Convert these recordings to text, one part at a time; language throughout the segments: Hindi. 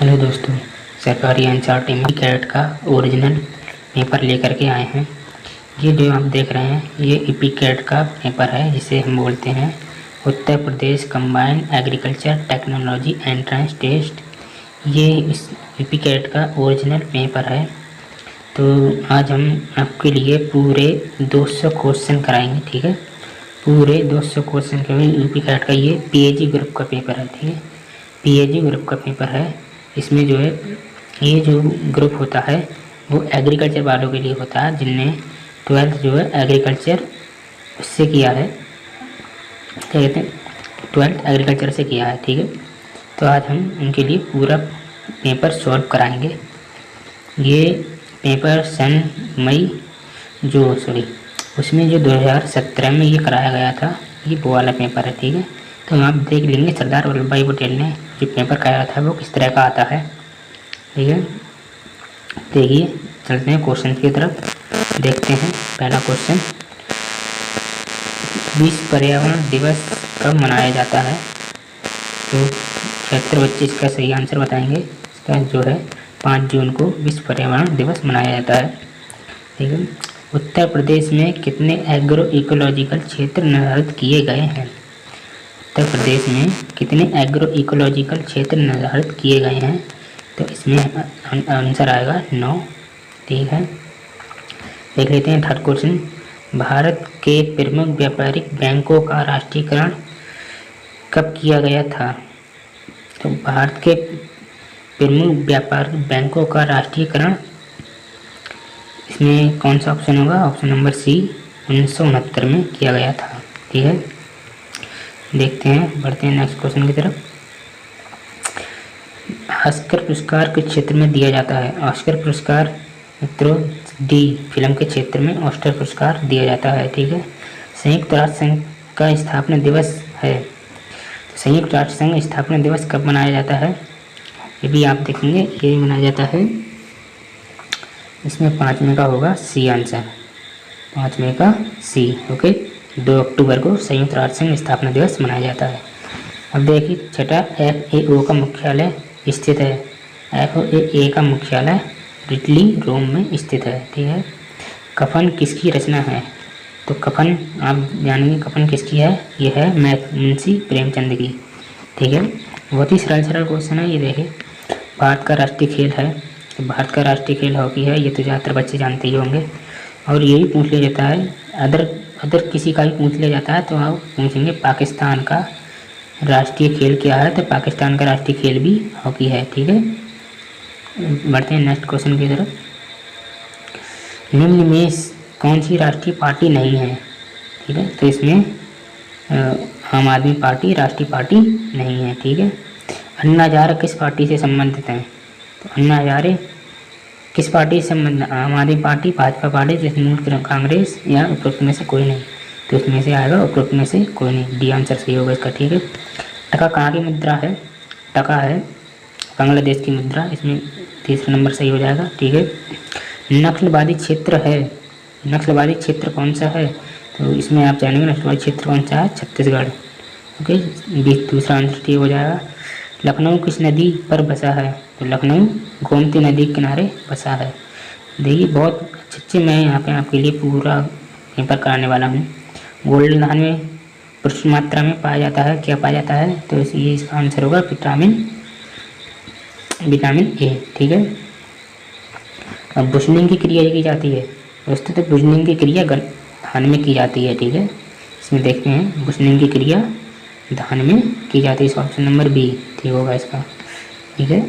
हेलो दोस्तों, सरकारी एनसीईआरटी में कैट का ओरिजिनल पेपर लेकर के आए हैं। ये जो आप देख रहे हैं ये ईपी कैट का पेपर है, जिसे हम बोलते हैं Uttar Pradesh combined agriculture technology entrance test. ये इस ईपी कैट का ओरिजिनल पेपर है। तो आज हम आपके लिए पूरे 200 क्वेश्चन कराएंगे, ठीक है। पूरे 200 क्वेश्चन के ईपी कैट का ये पीएजी ग्रुप का पेपर है, ठीक है। पीएजी ग्रुप का पेपर है। इसमें जो है ये जो ग्रुप होता है वो एग्रीकल्चर वालों के लिए होता है, जिनने 12th जो है एग्रीकल्चर उससे किया है, क्या कहते हैं, 12th एग्रीकल्चर से किया है, ठीक है। तो आज हम उनके लिए पूरा पेपर सॉल्व कराएंगे। ये पेपर सन उसमें जो 2017 में ये कराया गया था, ये वो वाला पेपर है, ठीक है। तो आप देख लेंगे सरदार वल्लभ भाई पटेल ने जो पेपर कराया था वो किस तरह का आता है, ठीक है। देखिए, चलते हैं क्वेश्चन की तरफ, देखते हैं। पहला क्वेश्चन, विश्व पर्यावरण दिवस कब मनाया जाता है? तो 76 बच्चे इसका सही आंसर बताएंगे। इसका जो है 5 जून को विश्व पर्यावरण दिवस मनाया जाता है, ठीक है। उत्तर प्रदेश में कितने एग्रो इकोलॉजिकल क्षेत्र निर्धारित किए गए हैं? उत्तर प्रदेश में कितने एग्रो इकोलॉजिकल क्षेत्र निर्धारित किए गए हैं? तो इसमें आंसर आएगा 9, ठीक है। देख लेते हैं थर्ड क्वेश्चन, भारत के प्रमुख व्यापारिक बैंकों का राष्ट्रीयकरण कब किया गया था? तो भारत के प्रमुख व्यापारिक बैंकों का राष्ट्रीयकरण, इसमें कौन सा ऑप्शन होगा? ऑप्शन नंबर सी, 1969 में किया गया था, ठीक है। देखते हैं, बढ़ते हैं नेक्स्ट क्वेश्चन की तरफ। ऑस्कर पुरस्कार किस क्षेत्र में दिया जाता है? ऑस्कर पुरस्कार मित्रों डी फिल्म के क्षेत्र में ऑस्कर पुरस्कार दिया जाता है, ठीक है। संयुक्त राष्ट्र संघ का स्थापना दिवस है। संयुक्त राष्ट्र संघ स्थापना दिवस कब मनाया जाता है? ये भी आप देखेंगे, ये मनाया जाता है, इसमें 5 मई का होगा सी आंसर, 5 मई का सी, ओके। 2 अक्टूबर को संयुक्त राष्ट्र संघ स्थापना दिवस मनाया जाता है। अब देखिए छठा, FAO का मुख्यालय स्थित है। FAO का मुख्यालय इटली रोम में स्थित है, ठीक है। कफन किसकी रचना है? तो कफन आप जानेंगे कफन किसकी है, ये है मुंशी प्रेमचंद की, ठीक है। बहुत ही सरल क्वेश्चन है ये। देखिए, भारत का राष्ट्रीय खेल है, तो भारत का राष्ट्रीय खेल हॉकी है, ये तो ज़्यादातर बच्चे जानते ही होंगे। और यही पूछ लिया जाता है, अदर किसी का भी पूछ लिया जाता है तो आप पूछेंगे पाकिस्तान का राष्ट्रीय खेल क्या है? तो पाकिस्तान का राष्ट्रीय खेल भी हॉकी है, ठीक है। बढ़ते हैं नेक्स्ट क्वेश्चन की तरफ। निम्न में कौन सी राष्ट्रीय पार्टी नहीं है? ठीक है, तो इसमें आम आदमी पार्टी राष्ट्रीय पार्टी नहीं है, ठीक है। अन्ना हजारे किस पार्टी से संबंधित हैं? तो अन्ना हजारे किस पार्टी से संबंधित? आम आदमी पार्टी, भाजपा पार्टी, तृणमूल कांग्रेस या उपरोक्त में से कोई नहीं। तो इसमें से आएगा उपरोक्त में से कोई नहीं, डी आंसर सही होगा इसका, ठीक है। टका कहाँ की मुद्रा है? टका है बांग्लादेश की मुद्रा, इसमें तीसरा नंबर सही हो जाएगा, ठीक है। नक्सलवादी क्षेत्र है, नक्सलवादी क्षेत्र कौन सा है? तो इसमें आप जानेंगे नक्सलवादी क्षेत्र कौन सा है, छत्तीसगढ़, ओके। दूसरा आंसर ठीक हो जाएगा। लखनऊ किस नदी पर बसा है? तो लखनऊ गोमती नदी के किनारे बसा है। देखिए, बहुत अच्छे मैं यहाँ पे आपके लिए पूरा पेपर कराने वाला हूँ। गोल्डन धान में प्रचुर मात्रा में पाया जाता है, क्या पाया जाता है? तो ये इसका आंसर होगा विटामिन ए, ठीक है। अब बुशनिंग की क्रिया की जाती है दोस्तों, तो बुशनिंग की क्रिया धान में की जाती है, ठीक है। इसमें देखते हैं बुशनिंग की क्रिया धान में की जाती है, ऑप्शन नंबर बी ठीक होगा इसका, ठीक है।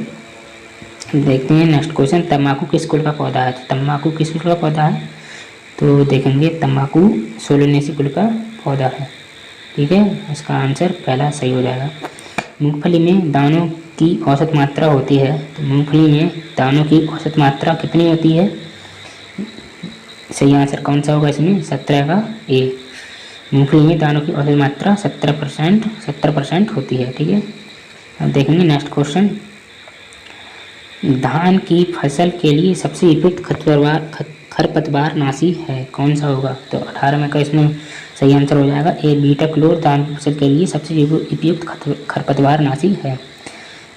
देखते हैं नेक्स्ट क्वेश्चन, तंबाकू किस कुल का पौधा है? तंबाकू किस कुल का पौधा है? तो देखेंगे तंबाकू सोलेनेसी कुल का पौधा है, ठीक है। इसका आंसर पहला सही हो जाएगा। मूंगफली में दानों की औसत मात्रा होती है, तो मूंगफली में दानों की औसत मात्रा कितनी होती है? सही आंसर कौन सा होगा इसमें? 17 का ए। मूंगफली में दानों की औसत मात्रा 70% होती है, ठीक है। अब देखेंगे नेक्स्ट क्वेश्चन, धान की फसल के लिए सबसे उपयुक्त खरपतवार नाशी है, कौन सा होगा? तो 18 में का इसमें सही आंसर हो जाएगा ए, बीटा क्लोर धान की फसल के लिए सबसे उपयुक्त खरपतवार नाशी है।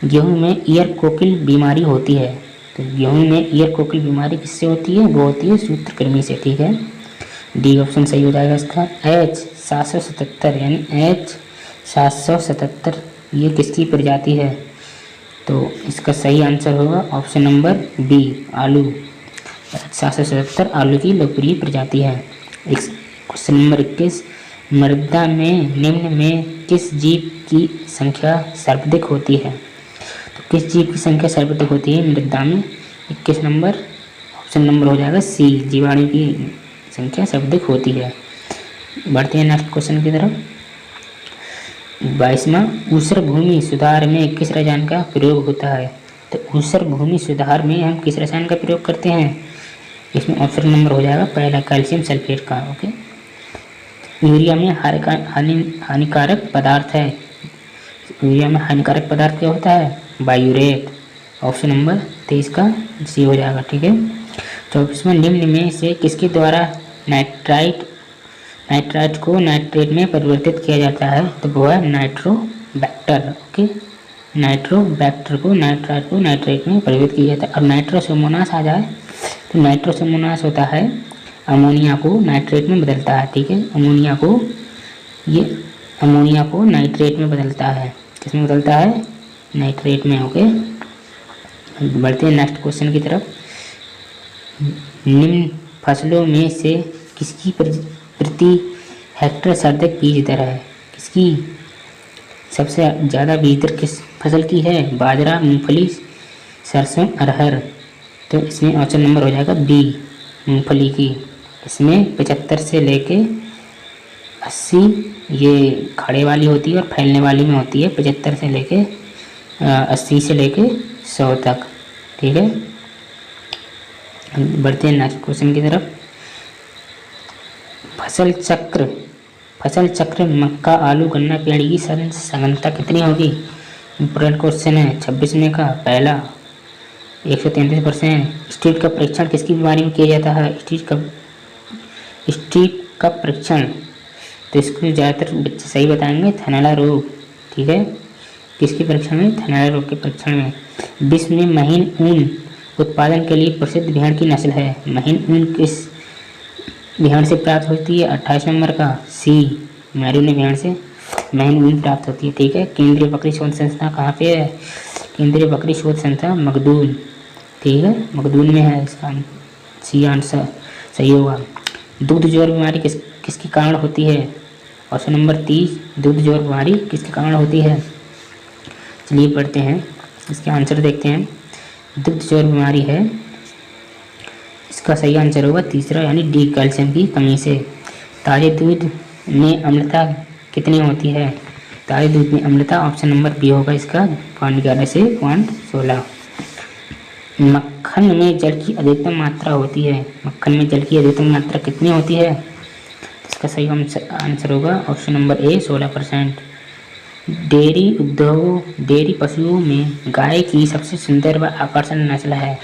गेहूं में ईयर कोकिल बीमारी होती है। तो गेहूं में ईयर कोकिल बीमारी किससे होती है? वो होती है सूत्रकृमि से, ठीक है। डी ऑप्शन सही हो जाएगा इसका। H777 यानी H777 ये किसकी प्रजाति है? तो इसका सही आंसर होगा ऑप्शन नंबर बी, आलू। H777 आलू की लोकप्रिय प्रजाति है। क्वेश्चन नंबर 21, मृदा में निम्न में किस जीव की संख्या सर्वाधिक होती है? तो किस जीव की संख्या सर्वाधिक होती है मृदा में? 21 नंबर ऑप्शन नंबर हो जाएगा सी, जीवाणु की संख्या सर्वाधिक होती है। बढ़ते हैं नेक्स्ट क्वेश्चन की तरफ। 22वां, ऊसर भूमि सुधार में किस रसायन का प्रयोग होता है? तो ऊसर भूमि सुधार में हम किस रसायन का प्रयोग करते हैं? इसमें ऑप्शन नंबर हो जाएगा पहला कैल्शियम सल्फेट का। ओके। यूरिया में हानिकारक पदार्थ है। यूरिया में हानिकारक पदार्थ क्या होता है? बायूरेट। ऑप्शन नंबर 23 का सी हो जाएगा, ठीक है। 24वां, निम्न में से किसके द्वारा नाइट्राइट को नाइट्रेट में परिवर्तित किया जाता है? तो वो है नाइट्रोबैक्टर। ओके। नाइट्रोबैक्टर को नाइट्राइट को नाइट्रेट में परिवर्तित किया जाता है। और नाइट्रोसोमोनास आ जाए तो नाइट्रोसोमोनास होता है अमोनिया को नाइट्रेट में बदलता है, ठीक है। अमोनिया को नाइट्रेट में बदलता है। किसमें बदलता है? नाइट्रेट में। ओके। बढ़ते हैं नेक्स्ट क्वेश्चन की तरफ। निम्न फसलों में से किसकी प्रति हेक्टेयर सर्वाधिक बीज दर है? किसकी सबसे ज़्यादा बीज दर किस फसल की है? बाजरा, मूंगफली, सरसों, अरहर। तो इसमें ऑप्शन नंबर हो जाएगा बी, मूंगफली की। इसमें 75 से लेके 80 ये खड़े वाली होती है और फैलने वाली में होती है 75 से लेके 80 से लेके 100 तक, ठीक है। बढ़ते हैं नेक्स्ट क्वेश्चन की तरफ। फसल चक्र मक्का, आलू, गन्ना, पेड़ की सघनता कितनी होगी? इम्पोर्टेंट क्वेश्चन है 26वें का। पहला 133%। स्ट्रीट का परीक्षण किसकी बीमारी में किया जाता है? स्ट्रीट का परीक्षण, तो इसको ज़्यादातर बच्चे सही बताएंगे, थनैला रोग, ठीक है। किसके परीक्षण में? थनैला रोग के परीक्षण में। विश्व में महीन ऊन उत्पादन के लिए प्रसिद्ध भेड़ की नस्ल है। महीन ऊन किस भेड़ से प्राप्त होती है? 28 नंबर का सी, मैरून भेड़ से महीन ऊन प्राप्त होती है, ठीक है। केंद्रीय बकरी शोध संस्था कहाँ पे है? केंद्रीय बकरी शोध संस्था मखदूम, ठीक है, मखदूम में है। इसका सी आंसर सही होगा। दुग्ध ज्वर बीमारी किसके कारण होती है? ऑप्शन नंबर 30, दुग्ध ज्वर बीमारी किसके कारण होती है? चलिए पढ़ते हैं, इसके आंसर देखते हैं। दुग्ध ज्वर बीमारी है, इसका सही आंसर होगा तीसरा यानी डी, कैल्शियम की कमी से। ताजे दूध में अम्लता कितनी होती है? ताजे दूध में अम्लता ऑप्शन नंबर बी होगा इसका 0.11 से 0.16। मक्खन में जल की अधिकतम मात्रा होती है। मक्खन में जल की अधिकतम मात्रा कितनी होती है? इसका सही आंसर होगा ऑप्शन नंबर ए 16%। डेयरी उद्योगों, डेयरी पशुओं में गाय की सबसे सुंदर व आकर्षक नस्ल है,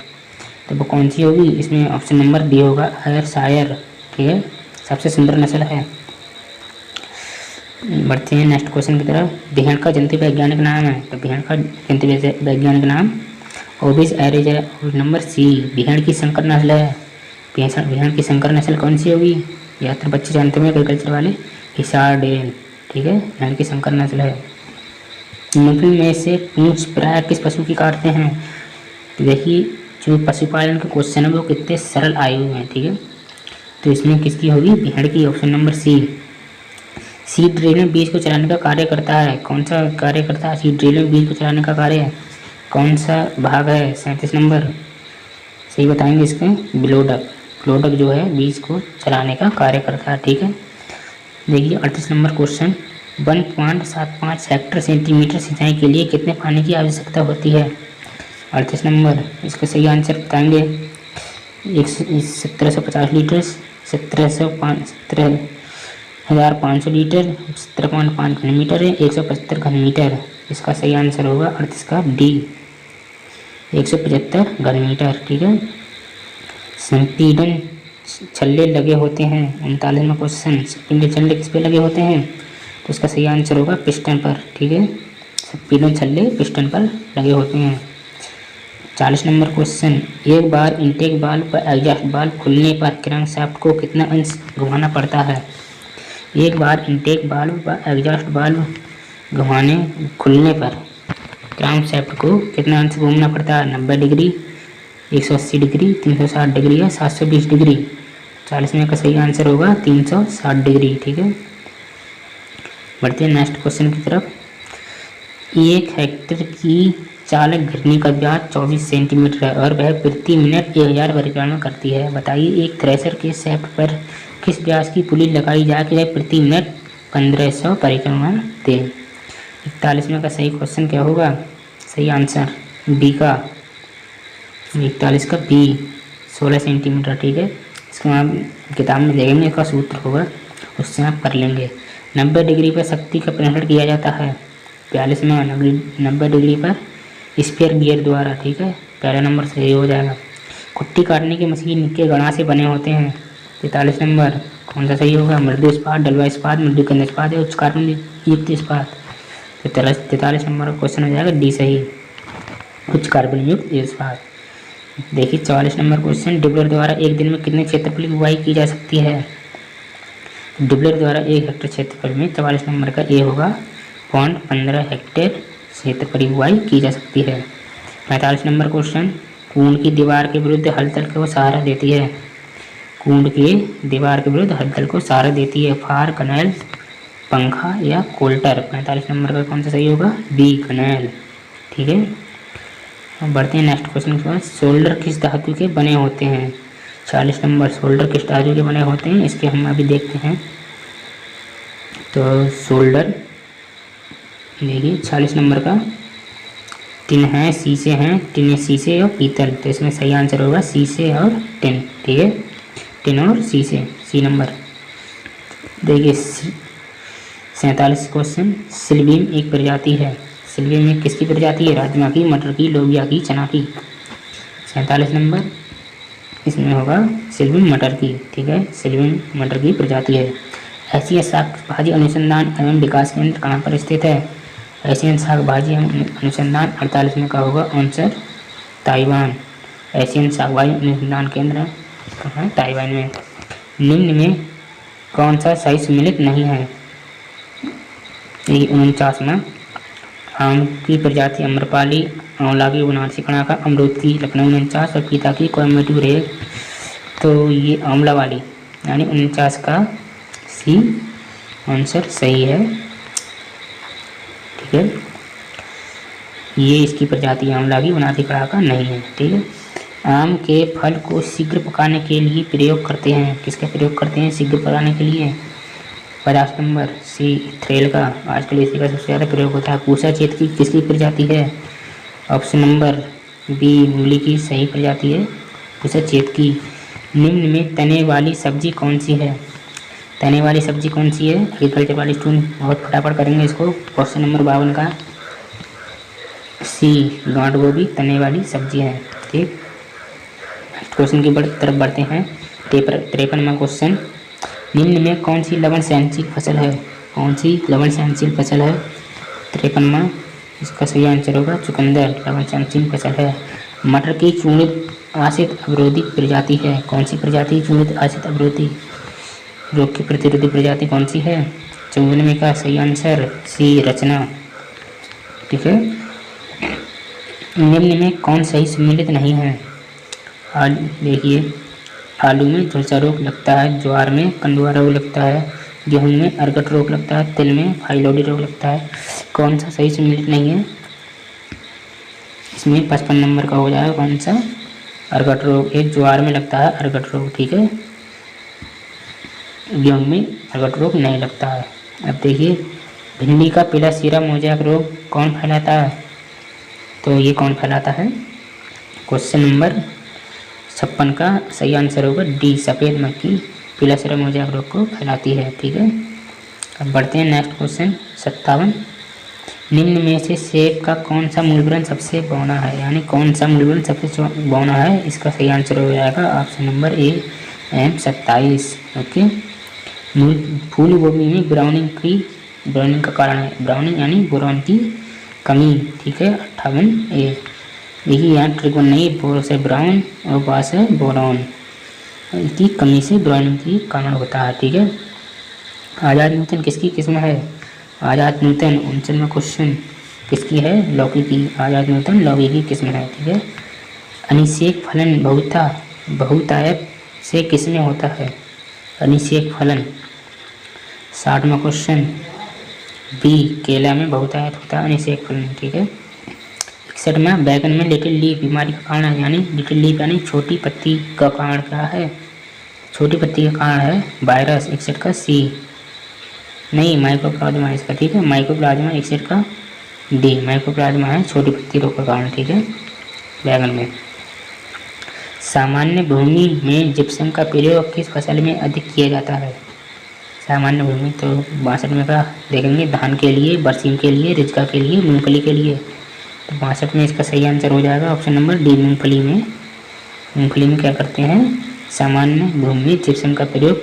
तो वो कौन सी होगी? इसमें ऑप्शन नंबर बी होगा आयरशायर, ठीक है, सबसे सुंदर नस्ल है। बढ़ते हैं नेक्स्ट क्वेश्चन की तरफ। भेड़ का जंतु वैज्ञानिक नाम है, तो भेड़ का जंतु वैज्ञानिक नाम ओबिस एरिज है। और नंबर सी, भेड़ की संकर नस्ल है। भेड़ की संकर नस्ल कौन सी होगी? या तो बच्चे जानते हैं एग्रीकल्चर वाले, हिसारडेन, ठीक है, भेड़ की संकर नस्ल है। मूंगफली में से पूंछ प्राय किस पशु की काटते हैं? तो देखिए जो पशुपालन के क्वेश्चन है वो कितने सरल आए हुए हैं, ठीक है। तो इसमें किसकी होगी? भेड़ की, option number C. Seed drill में बीज को चलाने का कार्य करता है, कौन सा कार्य करता है? सीड ड्रिल में बीज को चलाने का कार्य कौन सा भाग है? 37 नंबर सही बताएंगे इसके। ब्लोडक जो है बीज को चलाने का कार्य करता है, ठीक है। देखिए 38 नंबर क्वेश्चन। 1.75 हेक्टेयर सेंटीमीटर सिंचाई के लिए कितने पानी की आवश्यकता होती है? 38 नंबर इसका सही आंसर बताएंगे। 1750 लीटर, 17,500 लीटर, 17.5 घन मीटर है, 175 घन मीटर। इसका सही आंसर होगा 38 का डी, 175 घन मीटर, ठीक है। संपीड़न छल्ले लगे होते हैं, 39वां क्वेश्चन। संपीड़न छल्ले किस पे लगे होते हैं? तो इसका सही आंसर होगा पिस्टन पर, ठीक है। तीनों छल्ले पिस्टन पर लगे होते हैं। 40 नंबर क्वेश्चन, एक बार इनटेक वाल्व व एग्जॉस्ट वाल्व खुलने पर क्रैंकशाफ्ट को कितना अंश घुमाना पड़ता है? एक बार इनटेक वाल्व व एग्जॉस्ट वाल्व खुलने पर क्रैंकशाफ्ट को कितना अंश घूमना पड़ता है? 90 डिग्री, 180 डिग्री, 360 डिग्री या 720 डिग्री। 40 में का सही आंसर होगा 360 डिग्री। ठीक है, बढ़ते हैं नेक्स्ट क्वेश्चन की तरफ। 1 हेक्टेयर की चालक घिरनी का व्यास 24 सेंटीमीटर है और वह प्रति मिनट 1000 परिक्रमा करती है। बताइए एक थ्रेशर के शाफ्ट पर किस व्यास की पुली लगाई जाए कि वह प्रति मिनट 1500 परिक्रमा दे? 41 में का सही क्वेश्चन क्या होगा? सही आंसर बी का 41 का बी 16 सेंटीमीटर। ठीक है, इसको आप किताब में देखेंगे, इसका सूत्र होगा, उससे आप कर लेंगे। 90 डिग्री पर शक्ति का प्रेषण किया जाता है। 42 में 90 डिग्री पर स्फीयर गियर द्वारा। ठीक है, पहला नंबर सही हो जाएगा। कुट्टी काटने की मशीन के गणा से बने होते हैं। 43 नंबर कौन सा सही होगा? मृदु इस्पात, डलवा इस्पात, मृदु कंद इस्पात या उच्च कार्बन युक्त इस्पात। 43 नंबर का क्वेश्चन हो जाएगा डी सही, उच्च कार्बन युक्त इस्पात। देखिए 44 नंबर क्वेश्चन, डिबलर द्वारा एक दिन में कितने क्षेत्रफल की बुवाई की जा सकती है? डिबलर द्वारा 1 हेक्टेयर क्षेत्रफल में 44 नंबर का ए होगा 15 हेक्टेयर क्षेत्रफल की बुवाई की जा सकती है। 45 नंबर क्वेश्चन, कुंड की दीवार के विरुद्ध हलचल को सहारा देती है। कुंड की दीवार के विरुद्ध हलचल को सहारा देती है। फार, कनेल, पंखा या कोल्टर। 45 नंबर का कौन सा सही होगा? बी कनेल। ठीक है, अब बढ़ते हैं नेक्स्ट क्वेश्चन के पास। शोल्डर किस धातु के बने होते हैं? 40 नंबर, शोल्डर किस धातु के बने होते हैं इसके हम अभी देखते हैं। तो शोल्डर देखिए 40 नंबर का टिन है, शीशे हैं, टिन, शीशे और पीतल। तो इसमें सही आंसर होगा शीशे और टिन। ठीक है, टिन और शीशे, सी नंबर। देखिए 47 क्वेश्चन, सिलबीम एक प्रजाति है। सिलबीम एक किसकी प्रजाति है? राजमा की, मटर की, लोबिया की, चना की। 47 नंबर इसमें होगा सिलबीम मटर की। ठीक है, सिलबीम मटर की प्रजाति है। एशिया शाक भाजी अनुसंधान एवं विकास केंद्र कहाँ पर स्थित है? एशियन शाक भाजी अनुसंधान 48 में का होगा आंसर ताइवान। एशियन शाक भाजी अनुसंधान केंद्र कहाँ? ताइवान में। निम्न में कौन सा सही सम्मिलित नहीं है? 49 में आम की प्रजाति अम्रपाली, आंवला की बनारसी कड़ाका, अमरूद की लखनऊ 49 और पीता की कोयम्बटूर है। तो ये आंवला वाली यानी 49 का सी आंसर सही है। ठीक है, ये इसकी प्रजाति आंवला की बनारसी कड़ाका नहीं है। ठीक है, आम के फल को शीघ्र पकाने के लिए प्रयोग करते हैं। किसका प्रयोग करते हैं शीघ्र पकाने के लिए? 50 नंबर सी थ्रेल का, आजकल इसी का सबसे ज़्यादा प्रयोग होता है। पूसा चेत की किसकी प्रजाति है? ऑप्शन नंबर बी मूली की सही प्रजाति है पूसा चेत की। निम्न में तने वाली सब्जी कौन सी है? तने वाली सब्जी कौन सी है? एग्रीकल्चर वाली स्टूडेंट बहुत फटाफट करेंगे इसको। क्वेश्चन नंबर 52 का सी गांठ गोभी तने वाली सब्जी है। ठीक, क्वेश्चन की तरफ बढ़ते हैं। 53वां क्वेश्चन, निम्न में कौन सी लवण सहनशील फसल है? कौन सी लवण सहनशील फसल है? 53वां इसका सही आंसर होगा चुकंदर लवण सहनशील फसल है। मटर की चूर्णित आसिड अवरोधी प्रजाति है। कौन सी प्रजाति? चूर्णित आसिड अवरोधी रोग की प्रतिरोधी प्रजाति कौन सी है? 54 का सही आंसर सी रचना। ठीक है, निम्न में कौन सही सम्मिलित नहीं है? देखिए आलू में झुलसा रोग लगता है, ज्वार में कंडुआ रोग लगता है, गेहूं में अर्गट रोग लगता है, तिल में फाइलोडी रोग लगता है। कौन सा सही सम्मिलित नहीं है? इसमें 55 नंबर का हो जाएगा कौन सा? अर्गट रोग। एक ज्वार में लगता है अर्गट रोग। ठीक है, गेहूं में अर्गट रोग नहीं लगता है। अब देखिए भिंडी का पीला सीरा मोज़ेक रोग कौन फैलाता है? तो ये कौन फैलाता है? क्वेश्चन नंबर 56 का सही आंसर होगा डी सफ़ेद मक्खी पीला सीरा मोज़ेक रोग को फैलाती है। ठीक है, अब बढ़ते हैं नेक्स्ट क्वेश्चन 57। निम्न में से सेब का कौन सा मूलवर्ण सबसे बौना है? यानी कौन सा मूलवर्ण सबसे बौना है? इसका सही आंसर हो जाएगा option number A M27। Okay, फूल गोभी में ब्राउनिंग का कारण है। ब्राउनिंग यानी बोरॉन की कमी, ठीक है 58A। देखिए यहाँ ट्रिगोन नहीं, बोर से ब्राउन और बा से बोरॉन की कमी से ब्राउन की कारण होता है, ठीक है। आज़ाद न्यूटन किसकी किस्म है? आज़ाद न्यूटन 59वां क्वेश्चन किसकी है? लौकी की। आज़ाद न्यूटन लौकी की किस्म है, ठीक है। अनिषेक फलन बहुतायत से किसमें होता है? अनिषेक फलन 60वां क्वेश्चन बी, केला में बहुतायत होता है अनिषेक फलन, ठीक है। 61वां बैगन में लिटिल लीफ बीमारी का कारण है, यानी लिटिल लीफ यानी छोटी पत्ती का कारण क्या है? छोटी पत्ती का कारण है वायरस। 61 का सी, नहीं माइकोप्लाज्मा इसका, ठीक है। माइकोप्लाज्मा 61 का डी, माइकोप्लाज्मा है छोटी पत्ती रोग का कारण, ठीक है, बैगन में। सामान्य भूमि में जिप्सम का प्रयोग किस फसल में अधिक किया जाता है? सामान्य भूमि तो 62 में का देखेंगे, धान के लिए, बरसीम के लिए, रिजका के लिए, मूंगफली के लिए। तो 62 में इसका सही आंसर हो जाएगा ऑप्शन नंबर डी, मूंगफली में। मूंगफली में क्या करते हैं? सामान्य भूमि में जिप्सम का प्रयोग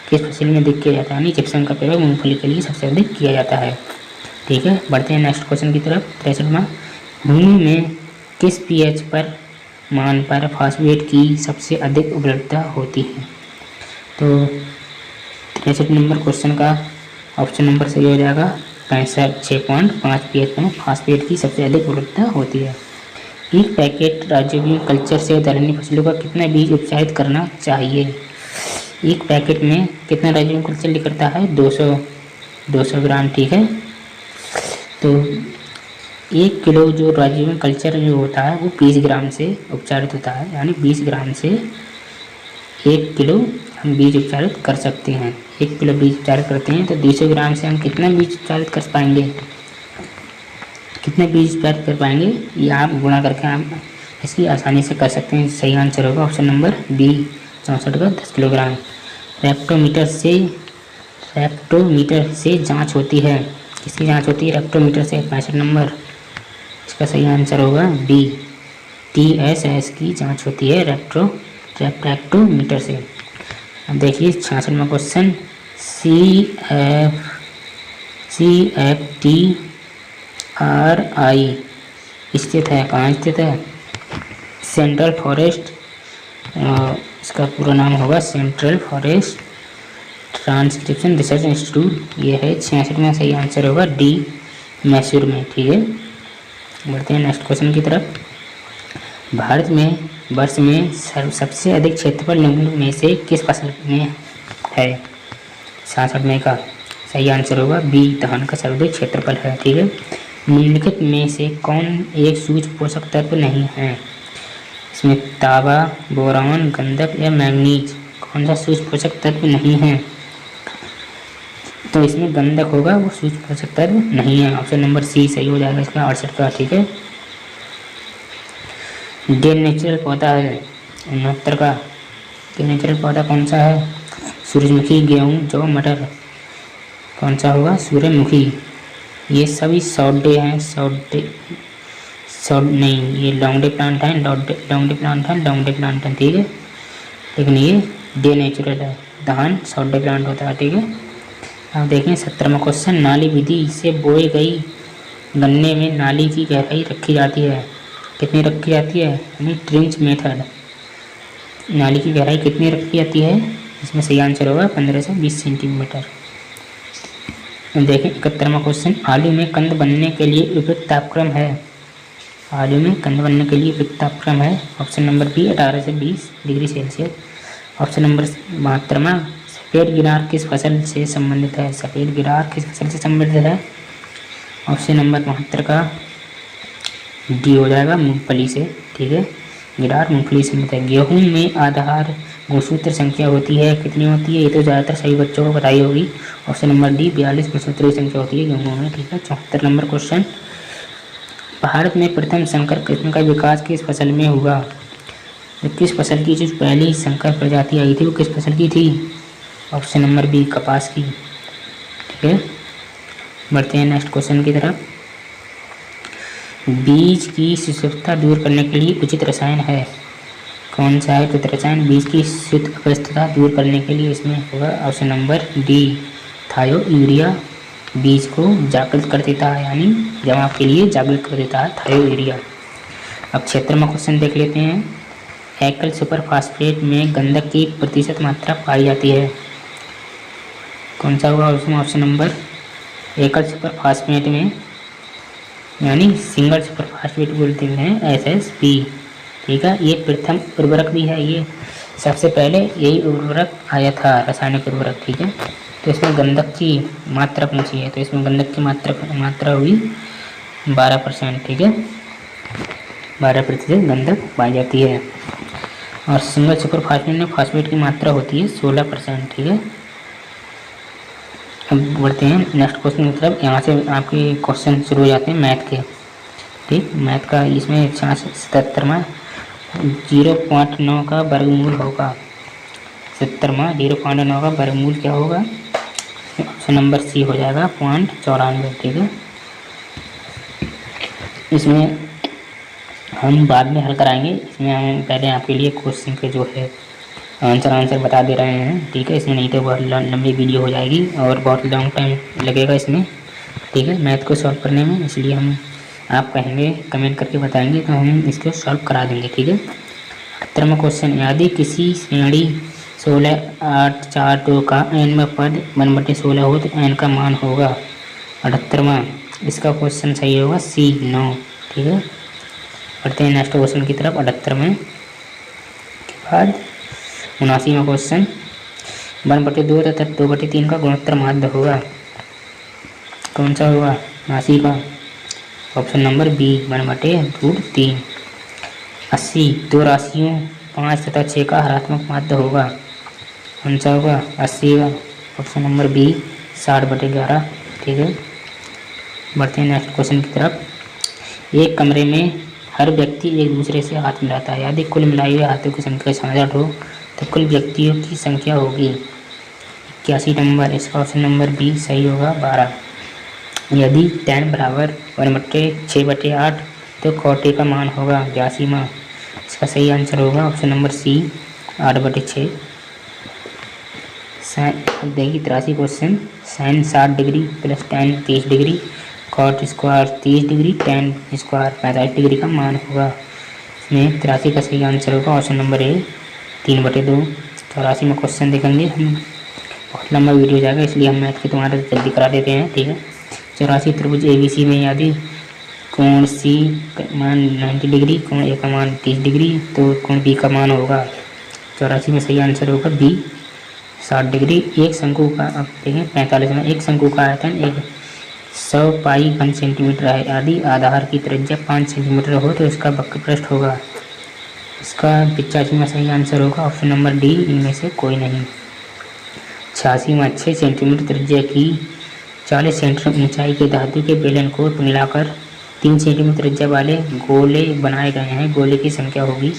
किस फसल में अधिक किया जाता है? यानी जिप्सम का प्रयोग मूंगफली के लिए सबसे अधिक किया जाता है, ठीक है। बढ़ते हैं नेक्स्ट क्वेश्चन की तरफ। 63वां भूमि में किस पीएच पर मान पर फास्फेट की सबसे अधिक उपलब्धता होती है? तो 63 नंबर क्वेश्चन का ऑप्शन नंबर सही हो जाएगा 6.5 पीएच पर फास्फेट की सबसे अधिक उपलब्धता होती है। एक पैकेट राइजोबियम कल्चर से दलहनी फसलों का कितना बीज उपचारित करना चाहिए? एक पैकेट में कितना राइजोबियम कल्चर निकलता है? 200 ग्राम, ठीक है। तो 1 किलो जो राइजोबियम कल्चर जो होता है वो 20 ग्राम से उपचारित होता है, यानी 20 ग्राम से 1 किलो हम बीज उपचारित कर सकते हैं। 1 किलो बीज उपचारित करते हैं तो 200 ग्राम से हम कितना बीज उपचारित कर पाएंगे? कितने बीज उपचारित कर पाएंगे? ये आप गुणा करके आप इसकी आसानी से कर सकते हैं। सही आंसर होगा ऑप्शन नंबर बी, 64 का 10 किलोग्राम। रेक्टोमीटर से जांच होती है। किसकी जांच होती है? रेक्टोमीटर से। 65 नंबर इसका सही आंसर होगा डी, TSS की जांच होती है रेक्टोमीटर से। अब देखिए 66वां क्वेश्चन CFTRI स्थित है, कहाँ स्थित है? सेंट्रल फॉरेस्ट, इसका पूरा नाम होगा central forest transcription research institute, ये है। 66 में सही आंसर होगा डी, मैसूर में, ठीक है। बढ़ते हैं नेक्स्ट क्वेश्चन की तरफ। भारत में वर्ष में सबसे अधिक क्षेत्रफल निम्नलिखित में से किस फसल में है? 66 में का सही आंसर होगा बी, धान का सर्वाधिक क्षेत्रफल है, ठीक है। निम्नलिखित में से कौन एक सूक्ष्म पोषक तत्व नहीं है? इसमें तांबा, बोरान, गंधक या मैंगनीज, कौन सा सूक्ष्म पोषक तत्व नहीं है? तो इसमें गंधक होगा, वो सूक्ष्म पोषक तत्व नहीं है। ऑप्शन नंबर सी सही हो जाएगा इसका 68 का, ठीक है। डे नेचुरल पौधा है 69 का। डे नेचुरल पौधा कौन सा है? सूरजमुखी, गेहूँ, जौ, मटर, कौन सा होगा? सूरजमुखी। ये सभी शॉर्ट डे हैं, शॉर्ट नहीं, ये लॉन्ग डे प्लांट है, लॉन्ग डे प्लांट है, ठीक है। लेकिन ये डे नेचुरल है, धान शॉर्ट डे प्लांट होता है, ठीक है। अब देखें 17वां क्वेश्चन, नाली विधि से बोए गई गन्ने में नाली की गहराई रखी जाती है, कितनी रखी जाती है? यानी ट्रेंच मेथड, नाली की गहराई कितनी रखी जाती है? इसमें सही आंसर होगा 15 से 20 सेंटीमीटर। देखें 71वां क्वेश्चन, आलू में कंद बनने के लिए उपयुक्त तापक्रम है? आलू में कंद बनने के लिए उपयुक्त तापक्रम है ऑप्शन नंबर बी, 18 से 20 डिग्री सेल्सियस। ऑप्शन नंबर 72वां, सफ़ेद गिरार किस फसल से संबंधित है? सफ़ेद गिरार किस फसल से संबंधित है? ऑप्शन नंबर 72 का डी हो जाएगा, मूंगफली से, ठीक है। गिरार मूंगफली से संबंधित है। गेहूँ में आधार गुणसूत्र संख्या होती है, कितनी होती है? ये तो ज़्यादातर सभी बच्चों को बताई होगी। ऑप्शन नंबर डी, 42 गुणसूत्र की संख्या होती है गेहूँ में, ठीक है। 74 नंबर क्वेश्चन, भारत में प्रथम संकर किस्म का विकास किस फसल में हुआ? तो किस फसल की जो पहली संकर प्रजाति आई थी वो किस फसल की थी? ऑप्शन नंबर बी, कपास की, ठीक है। बढ़ते हैं नेक्स्ट क्वेश्चन की तरफ। बीज की शुष्कता दूर करने के लिए उचित रसायन है, कौन सा है उचित रसायन बीज की शुष्कता दूर करने के लिए? इसमें होगा ऑप्शन नंबर डी, थायो यूरिया बीज को जागृत कर देता है, यानी जमाव के लिए जागृत कर देता है थायराइड एरिया। अब 76वां क्वेश्चन देख लेते हैं। एकल सुपर फास्फेट में गंधक की प्रतिशत मात्रा पाई जाती है। कौन सा होगा उसमें? ऑप्शन नंबर एकल सुपर फास्फेट में, यानी सिंगल सुपर फास्फेट बोलते हैं SSP। ठीक है, ये प्रथम उर्वरक भी है, ये सबसे पहले यही उर्वरक आया था, रासायनिक उर्वरक। ठीक है, तो इसमें गंधक की मात्रा पूछी है, तो इसमें गंधक की मात्रा हुई 12%। ठीक है, 12% गंधक पाई जाती है। और सिंगल सुपर फास्फेट में फास्फेट की मात्रा होती है 16%। ठीक है, अब बढ़ते हैं नेक्स्ट क्वेश्चन की तरफ। यहाँ से आपके क्वेश्चन शुरू हो जाते हैं मैथ के। ठीक, मैथ का इसमें 77वां 0.9 का वर्गमूल होगा। 77वां 0.9 का वर्गमूल क्या होगा? ऑप्शन नंबर सी हो जाएगा 0.94। ठीक है, इसमें हम बाद में हल कराएंगे, इसमें हम पहले आपके लिए क्वेश्चन के जो है आंसर बता दे रहे हैं। ठीक है, इसमें नहीं तो बहुत लंबी वीडियो हो जाएगी और बहुत लॉन्ग टाइम लगेगा इसमें। ठीक है, मैथ को सॉल्व करने में, इसलिए हम आप कहेंगे कमेंट करके बताएंगे तो हम इसको सॉल्व करा देंगे। ठीक है, 78वां क्वेश्चन। यदि किसी श्रेणी 16, 8, 4, 2 का n में पद 1/16 हो तो n का मान होगा 78वां। इसका क्वेश्चन सही होगा C 9। ठीक है, बढ़ते हैं नेक्स्ट क्वेश्चन की तरफ। 78वें के बाद 79वां क्वेश्चन। 1/2 तथा 2/3 का गुणोत्तर माध्य होगा। कौन सा होगा? 79 का ऑप्शन नंबर बी 1/√3। 80 दो राशियों 5 तथा 6 का हरात्मक माध्य होगा। कौन सा होगा? 80 का ऑप्शन नंबर बी 60/11। ठीक है, बढ़ते हैं नेक्स्ट क्वेश्चन की तरफ। एक कमरे में हर व्यक्ति एक दूसरे से हाथ मिलाता है। यदि कुल मिलाई हुए हाथों की संख्या 66 हो तो कुल व्यक्तियों की संख्या होगी 81 नंबर। इसका ऑप्शन नंबर बी सही होगा 12। यदि 10 बराबर 1/6/8 तो कोटि का मान होगा 82वां। इसका सही आंसर होगा ऑप्शन नंबर सी 8/6। अब देखिए 83 question. Sine 60 degree plus tan 30 degree cot square 30 degree tan square 45 degree का मान होगा। इसमें 83 का सही आंसर होगा ऑप्शन नंबर ए 3/2। 84 में क्वेश्चन देखेंगे हम, बहुत लंबा वीडियो हो जाएगा इसलिए हम मैथ की तुम्हारा जल्दी करा देते हैं। ठीक है, 84 त्रिभुज ABC में यदि कोण C का मान 90 डिग्री, कोण A का मान 30 डिग्री तो कोण B का मान होगा 84 में सही आंसर होगा B 60 डिग्री। एक शंकु का, अब देखें 45 में, एक शंकु का आयतन 100 पाई घन सेंटीमीटर है। यदि आधार की त्रिज्या 5 सेंटीमीटर हो तो इसका वक्र पृष्ठ होगा। इसका 85 में सही आंसर होगा ऑप्शन नंबर डी, इनमें से कोई नहीं। 86 में 6 सेंटीमीटर त्रिज्या की 40 सेंटीमीटर ऊंचाई के धातु के बेलन को मिलाकर 3 सेंटीमीटर त्रिज्या वाले गोले बनाए गए हैं। गोले की संख्या होगी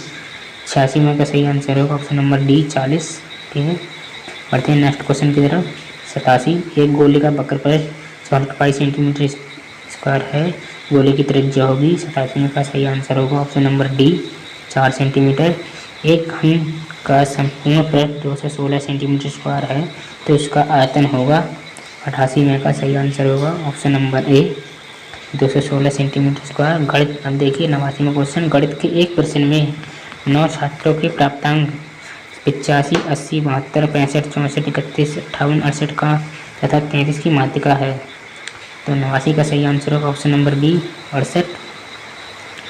86 में का सही आंसर होगा ऑप्शन नंबर डी 40। ठीक है, बढ़ते हैं नेक्स्ट क्वेश्चन की तरफ। 87 एक गोले का वक्र पृष्ठ 75 सेंटीमीटर स्क्वायर है। गोले की त्रिज्या होगी 87 में का सही आंसर होगा ऑप्शन नंबर डी 4 सेंटीमीटर। एक घन का संपूर्ण पृष्ठ 216 सेंटीमीटर स्क्वायर है तो इसका आयतन होगा 88 में का सही आंसर होगा ऑप्शन नंबर ए 216 सेंटीमीटर स्क्वायर। गणित, अब देखिए 89वां क्वेश्चन। गणित के एक प्रश्न में 9 छात्रों के प्राप्तांक 85, 80, 72, 65, 64, 31, 58, 68 का तथा 33 की माध्यिका है। तो 89 का सही आंसर होगा ऑप्शन नंबर बी 68।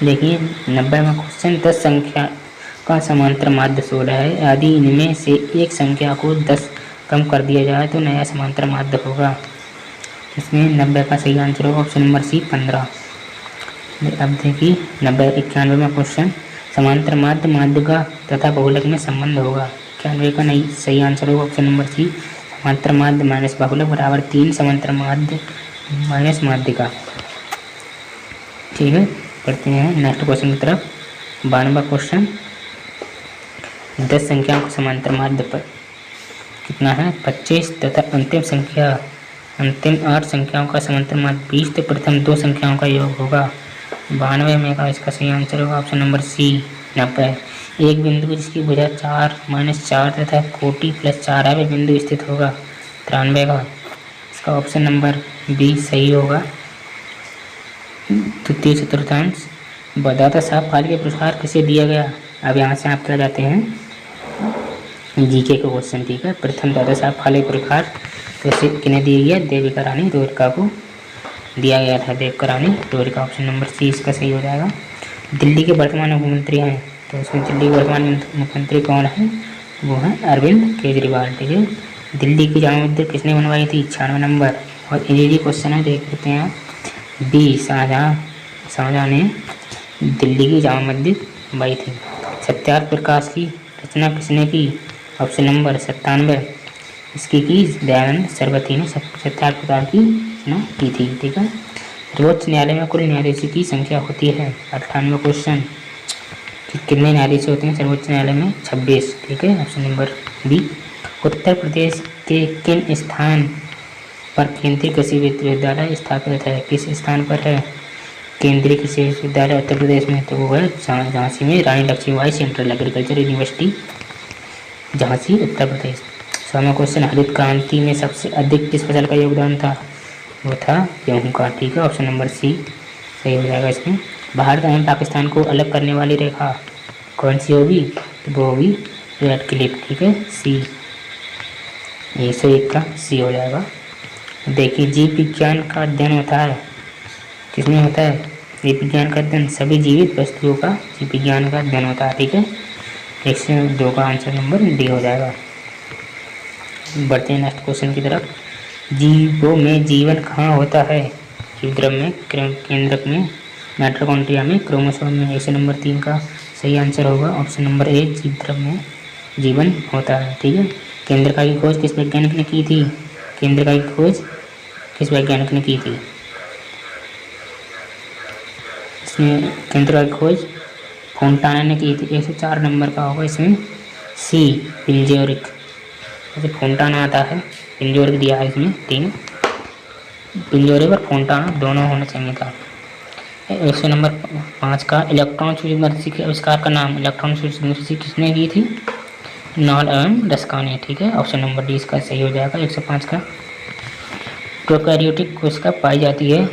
देखिए 90वां क्वेश्चन। 10 संख्या का समांतर माध्य 16 है। यदि इनमें से एक संख्या को 10 कम कर दिया जाए तो नया समांतर माध्य होगा। इसमें 90 का सही आंसर होगा ऑप्शन नंबर सी 15। अब देखिए 91वां क्वेश्चन। समांतर माध्य माध्यिका तथा बहुलक में संबंध होगा। 91 का नहीं सही आंसर होगा ऑप्शन नंबर सी समांतर माध्य माइनस बहुलक बराबर 3 समांतर माध्य माइनस माध्यिका। ठीक है, पढ़ते हैं नेक्स्ट क्वेश्चन की तरफ। 92वां क्वेश्चन। 10 संख्याओं का समांतर माध्य पर कितना है 25 तथा अंतिम 8 संख्याओं का समांतर माध्य 20 तो प्रथम 2 संख्याओं का योग होगा 92 में का इसका सही आंसर होगा ऑप्शन नंबर सी 90। एक बिंदु जिसकी भुजा 4 - 4 तथा कोटि +4 है वह बिंदु स्थित होगा 93 का। इसका ऑप्शन नंबर बी सही होगा। तृतीय चतुर्थांश। दादा साहब फाल्के पुरस्कार किसे दिया गया? अब यहाँ से आप क्या जाते हैं जीके का क्वेश्चन, ठीक है। प्रथम दादा साहब फाल्के पुरस्कार किसे किन्हें दिया गया? देविका रानी रुद्रिका को दिया गया था, देविका रानी रुद्रिका। ऑप्शन नंबर सी इसका सही हो जाएगा। दिल्ली के वर्तमान मुख्यमंत्री हैं, तो उसमें दिल्ली के वर्तमान मुख्यमंत्री कौन है? वो है अरविंद केजरीवाल, ठीक है। दिल्ली की जामा मस्जिद किसने बनवाई थी? 96 नंबर। और इजी क्वेश्चन है, देख लेते हैं आप। बी शाहजहाँ ने दिल्ली की जामा मस्जिद बनवाई थी। सत्यार्थ प्रकाश की रचना किसने की? ऑप्शन नंबर 97 इसकी की दयानंद सरस्वती ने सत्यार्थ प्रकाश की रचना की थी, ठीक है। सर्वोच्च न्यायालय में कुल न्यायाधीशों की संख्या होती है 98 क्वेश्चन। कितने न्यायाधीश होते हैं सर्वोच्च न्यायालय में? 26, ठीक है। Option number B. Uttar Pradesh के किन स्थान पर केंद्रीय कृषि विश्वविद्यालय स्थापित है? किस स्थान पर है केंद्रीय कृषि विश्वविद्यालय उत्तर प्रदेश में? तो वो है झांसी में, Rani Lakshmibai central agriculture university, Jhansi, Uttar Pradesh. 100वां क्वेश्चन, हरित क्रांति में सबसे अधिक किस फसल का योगदान था? वो था गेहूँ का, ठीक है। ऑप्शन नंबर सी सही हो जाएगा इसमें। भारत एवं पाकिस्तान को अलग करने वाली रेखा कौन सी होगी? तो वो होगी रेड क्लिफ, ठीक है, सी। 101 का सी हो जाएगा। देखिए, जीव विज्ञान का अध्ययन होता है किसमें होता है? जीव विज्ञान का अध्ययन सभी जीवित वस्तुओं का जीव विज्ञान का अध्ययन होता है, ठीक है। 102 का आंसर नंबर डी हो जाएगा। बढ़ते हैं नेक्स्ट क्वेश्चन की तरफ। जीवों में जीवन कहाँ होता है? जीवद्रव्य में, केंद्रक में, माइटोकॉन्ड्रिया में, क्रोमोसोम में। 100 नंबर 3 का सही आंसर होगा ऑप्शन नंबर ए, जीवद्रव्य में जीवन होता है, ठीक है। केंद्रिका की खोज किस वैज्ञानिक ने की थी? केंद्रिका की खोज किस वैज्ञानिक ने की थी? इसमें केंद्रिका की खोज फोंटाना ने की थी। 104 नंबर का होगा इसमें सी, पिंजोरिक। जैसे फोंटाना आता है, पिंजोरिक दिया है इसमें, ठीक है। पिंजोरिक और फोंटाना दोनों होना चाहिए था। 100 नंबर 5 का इलेक्ट्रॉन सूक्ष्मदर्शी के आविष्कार का नाम, इलेक्ट्रॉन सूक्ष्मदर्शी किसने की थी? नॉल एवं डस्का ने, ठीक है। ऑप्शन नंबर डी इसका सही हो जाएगा। 105 का प्रोकैरियोटिक कोशिका पाई जाती है,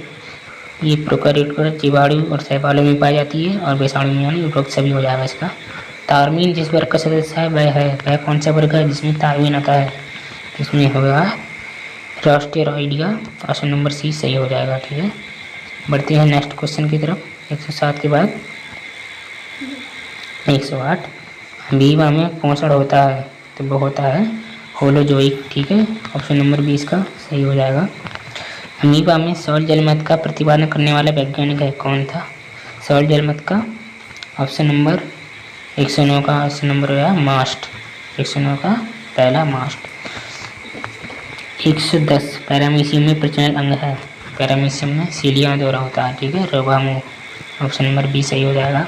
ये प्रोकैरियोट जीवाणु और शैवालों में पाई जाती है, और विषाणु में यानी उपरोक्त सभी हो जाएगा इसका। तारमीन जिस वर्ग का सदस्य है वह कौन सा वर्ग है जिसमें तारमीन आता है? इसमें होगा रास्टेरॉइडिया। ऑप्शन नंबर सी सही हो जाएगा, ठीक है। बढ़ते हैं नेक्स्ट क्वेश्चन की तरफ। 107 के बाद 108, अमीबा में पोषण होता है, तो वो होता है होलोजोइक, ठीक है। ऑप्शन नंबर 20 का सही हो जाएगा। अमीबा में सौर जलमत का प्रतिपादन करने वाला वैज्ञानिक है, कौन था सौर जलमत का? ऑप्शन नंबर 109 का ऑप्शन नंबर है मास्ट, 109 का पहला मास्ट। 110 पैरामीशियम में प्रचलन अंग है, पैरामीशियम में सीलिया द्वारा होता है, ठीक है, रोगामू। ऑप्शन नंबर बी सही हो जाएगा।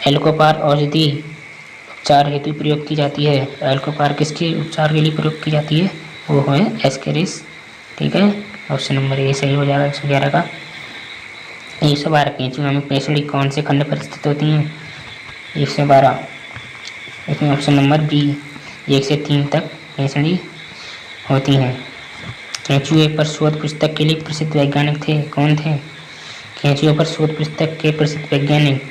एल्कोपार औषधि उपचार हेतु प्रयोग की जाती है, एल्कोपार किसके उपचार के लिए प्रयोग की जाती है? वो है एस्केरिस, ठीक है। ऑप्शन नंबर ए सही हो जाएगा 111 का। 112 केंचुआ में पेशड़ी कौन से खंड पर स्थित होती हैं? 112 इसमें ऑप्शन नंबर बी 1 से 3 तक पेशड़ी होती हैं। केंचुए पर शोध पुस्तक के लिए प्रसिद्ध वैज्ञानिक थे, कौन थे? केंचुए पर शोध पुस्तक के प्रसिद्ध वैज्ञानिक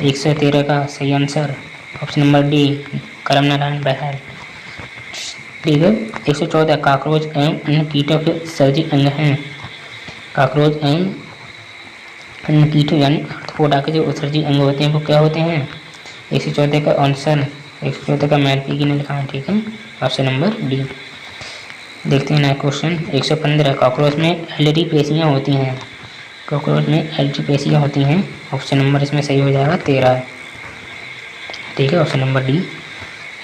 113 का सही आंसर ऑप्शन नंबर डी करम नारायण बहल, ठीक है। 114 काकरोच एवं अन्य कीटों के सर्जी अंग हैं, काकरोच एवं अन्य कीटों यानी आर्थ्रोपोडा के जो उत्सर्जी अंग होते हैं वो क्या होते हैं? 114 का आंसर 114 का मैलपीगी ने लिखा है, ठीक है, ऑप्शन नंबर डी। देखते हैं नया क्वेश्चन। 115 कॉकरोच में एलडी पेशियाँ होती हैं, कॉकरोच में एलडी पेशियाँ होती हैं, ऑप्शन नंबर इसमें सही हो जाएगा 13, ठीक है, ऑप्शन नंबर डी।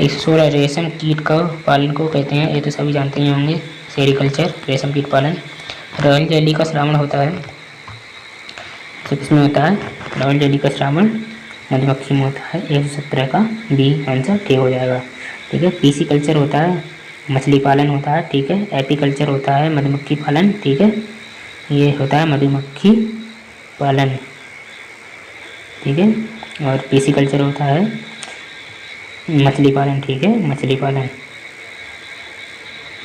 116 रेशम कीट का पालन को कहते हैं, ये तो सभी जानते ही होंगे, सेरिकल्चर, रेशम कीट पालन। रॉयल जेली का श्रावण होता है, तो किसमें होता है? रॉयल जेली का श्रावण मधुमक्खी में होता है। 117 का बी आंसर ठीक हो जाएगा, ठीक है। पीसी कल्चर होता है, मछली पालन होता है, ठीक है। एपीकल्चर होता है मधुमक्खी पालन, ठीक है, ये होता है मधुमक्खी पालन, ठीक है। और पीसी कल्चर होता है मछली पालन, ठीक है, मछली पालन,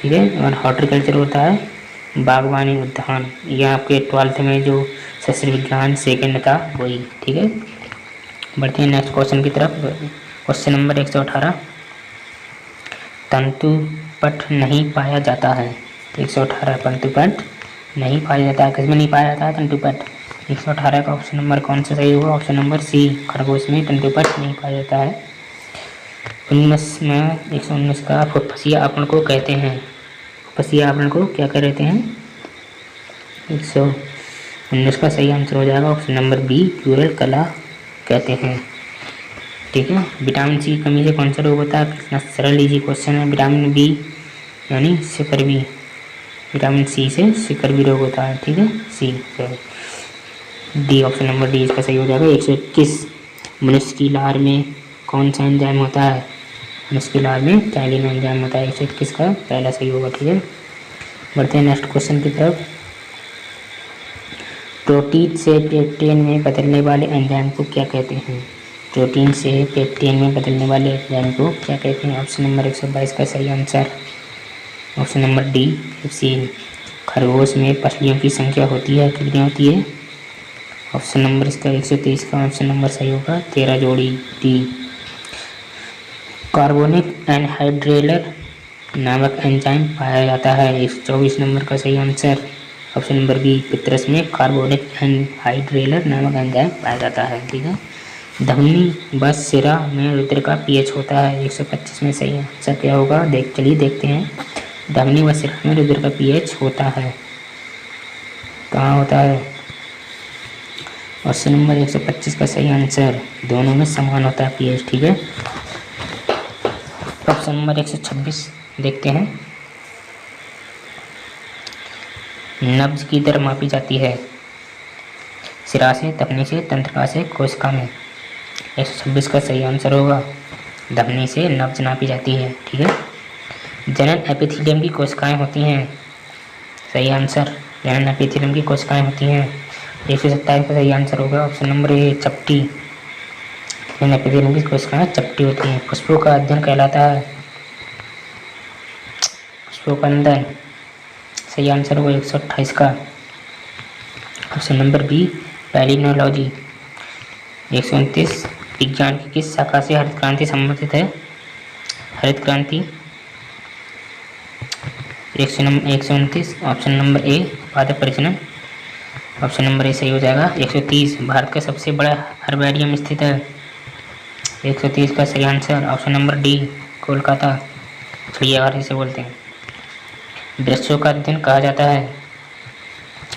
ठीक है। और हॉर्टिकल्चर होता है बागवानी उद्यान, यह आपके 12th में जो शस्त्र विज्ञान सेकंड था वही। ठीक है, बढ़ते हैं नेक्स्ट क्वेश्चन की तरफ। क्वेश्चन नंबर 118, तंतुपट नहीं पाया जाता है। 118 तंतुपट नहीं पाया जाता है, किसमें नहीं पाया जाता है तंतुपट। 118 का ऑप्शन नंबर कौन सा सही होगा, ऑप्शन नंबर सी, खरगोश में तंतुपट नहीं पाया जाता है। 19 में 119 का फुफ्फुसिया अपण को कहते हैं, फुफ्फुसिया अपण को क्या कहते हैं। 119 का सही आंसर हो जाएगा ऑप्शन नंबर बी, क्यूरल कला कहते हैं। ठीक है, विटामिन सी की कमी से कौन सा रोग होता है, कितना सरल इजी क्वेश्चन है। विटामिन बी यानी सिकरवी, विटामिन सी से सिकरवी रोग होता है। ठीक है, C sorry D, option number D इसका सही हो जाएगा। 121, मनुष्य की लार में कौन सा एंजाइम होता है, मनुष्य की लार में चाइलिन एंजाइम होता है। 121 का पहला सही होगा। ठीक है, बढ़ते हैं नेक्स्ट क्वेश्चन की तरफ। प्रोटीन से पेप्टेन में बदलने वाले एंजाइम को क्या कहते हैं, प्रोटीन से पेप्टेन में बदलने वाले एंजाइम को क्या कहते हैं। ऑप्शन नंबर 122 का सही आंसर ऑप्शन नंबर डी, सी। खरगोश में पसलियों की संख्या होती है, कितनी होती है। ऑप्शन नंबर इसका 123 का ऑप्शन नंबर सही होगा 13 जोड़ी, डी। कार्बोनिक एनहाइड्रेलर नामक एंजाइम पाया जाता है। 124 नंबर का सही आंसर ऑप्शन नंबर बी, पितरस में कार्बोनिक एनहाइड्रेलर नामक एंजाइम पाया जाता है। ठीक है, धमनी व सिरा में रुधिर का पीएच होता है। 125 में सही आंसर क्या होगा, चलिए देखते हैं। धमनी व सिरा में रुधिर का पीएच होता है, कहाँ होता है। ऑप्शन नंबर 125 का सही आंसर दोनों में समान होता है पीएच। ठीक है, ऑप्शन नंबर 126 देखते हैं। नब्ज की दर मापी जाती है, सिरा से, धमनी से, तंत्रिका से, कोशिका में। 126 का सही आंसर होगा धमनी से नब्ज नापी जाती है। ठीक है, जनन एपिथेलियम की कोशिकाएं होती हैं, सही आंसर जनन एपिथेलियम की कोशिकाएं होती हैं। 127 का सही आंसर होगा ऑप्शन नंबर ए, चपटी। जनन एपिथेलियम की कोशिकाएं चपटी होती हैं। पुष्पों का अध्ययन कहलाता है, पुष्पोकंदन, सही आंसर होगा 128 का ऑप्शन नंबर बी, पैलिनोलॉजी। 129, विज्ञान की किस शाखा से हरित क्रांति संबंधित है, हरित क्रांति। 129 ऑप्शन नंबर ए, पादप परिजनन, ऑप्शन नंबर ए सही हो जाएगा। 130, भारत का सबसे बड़ा हर्बेरियम स्थित है। 130 का सही answer option number D, Kolkata, चिड़ियाघर इसे बोलते हैं। वृक्षों का अध्ययन कहा जाता है।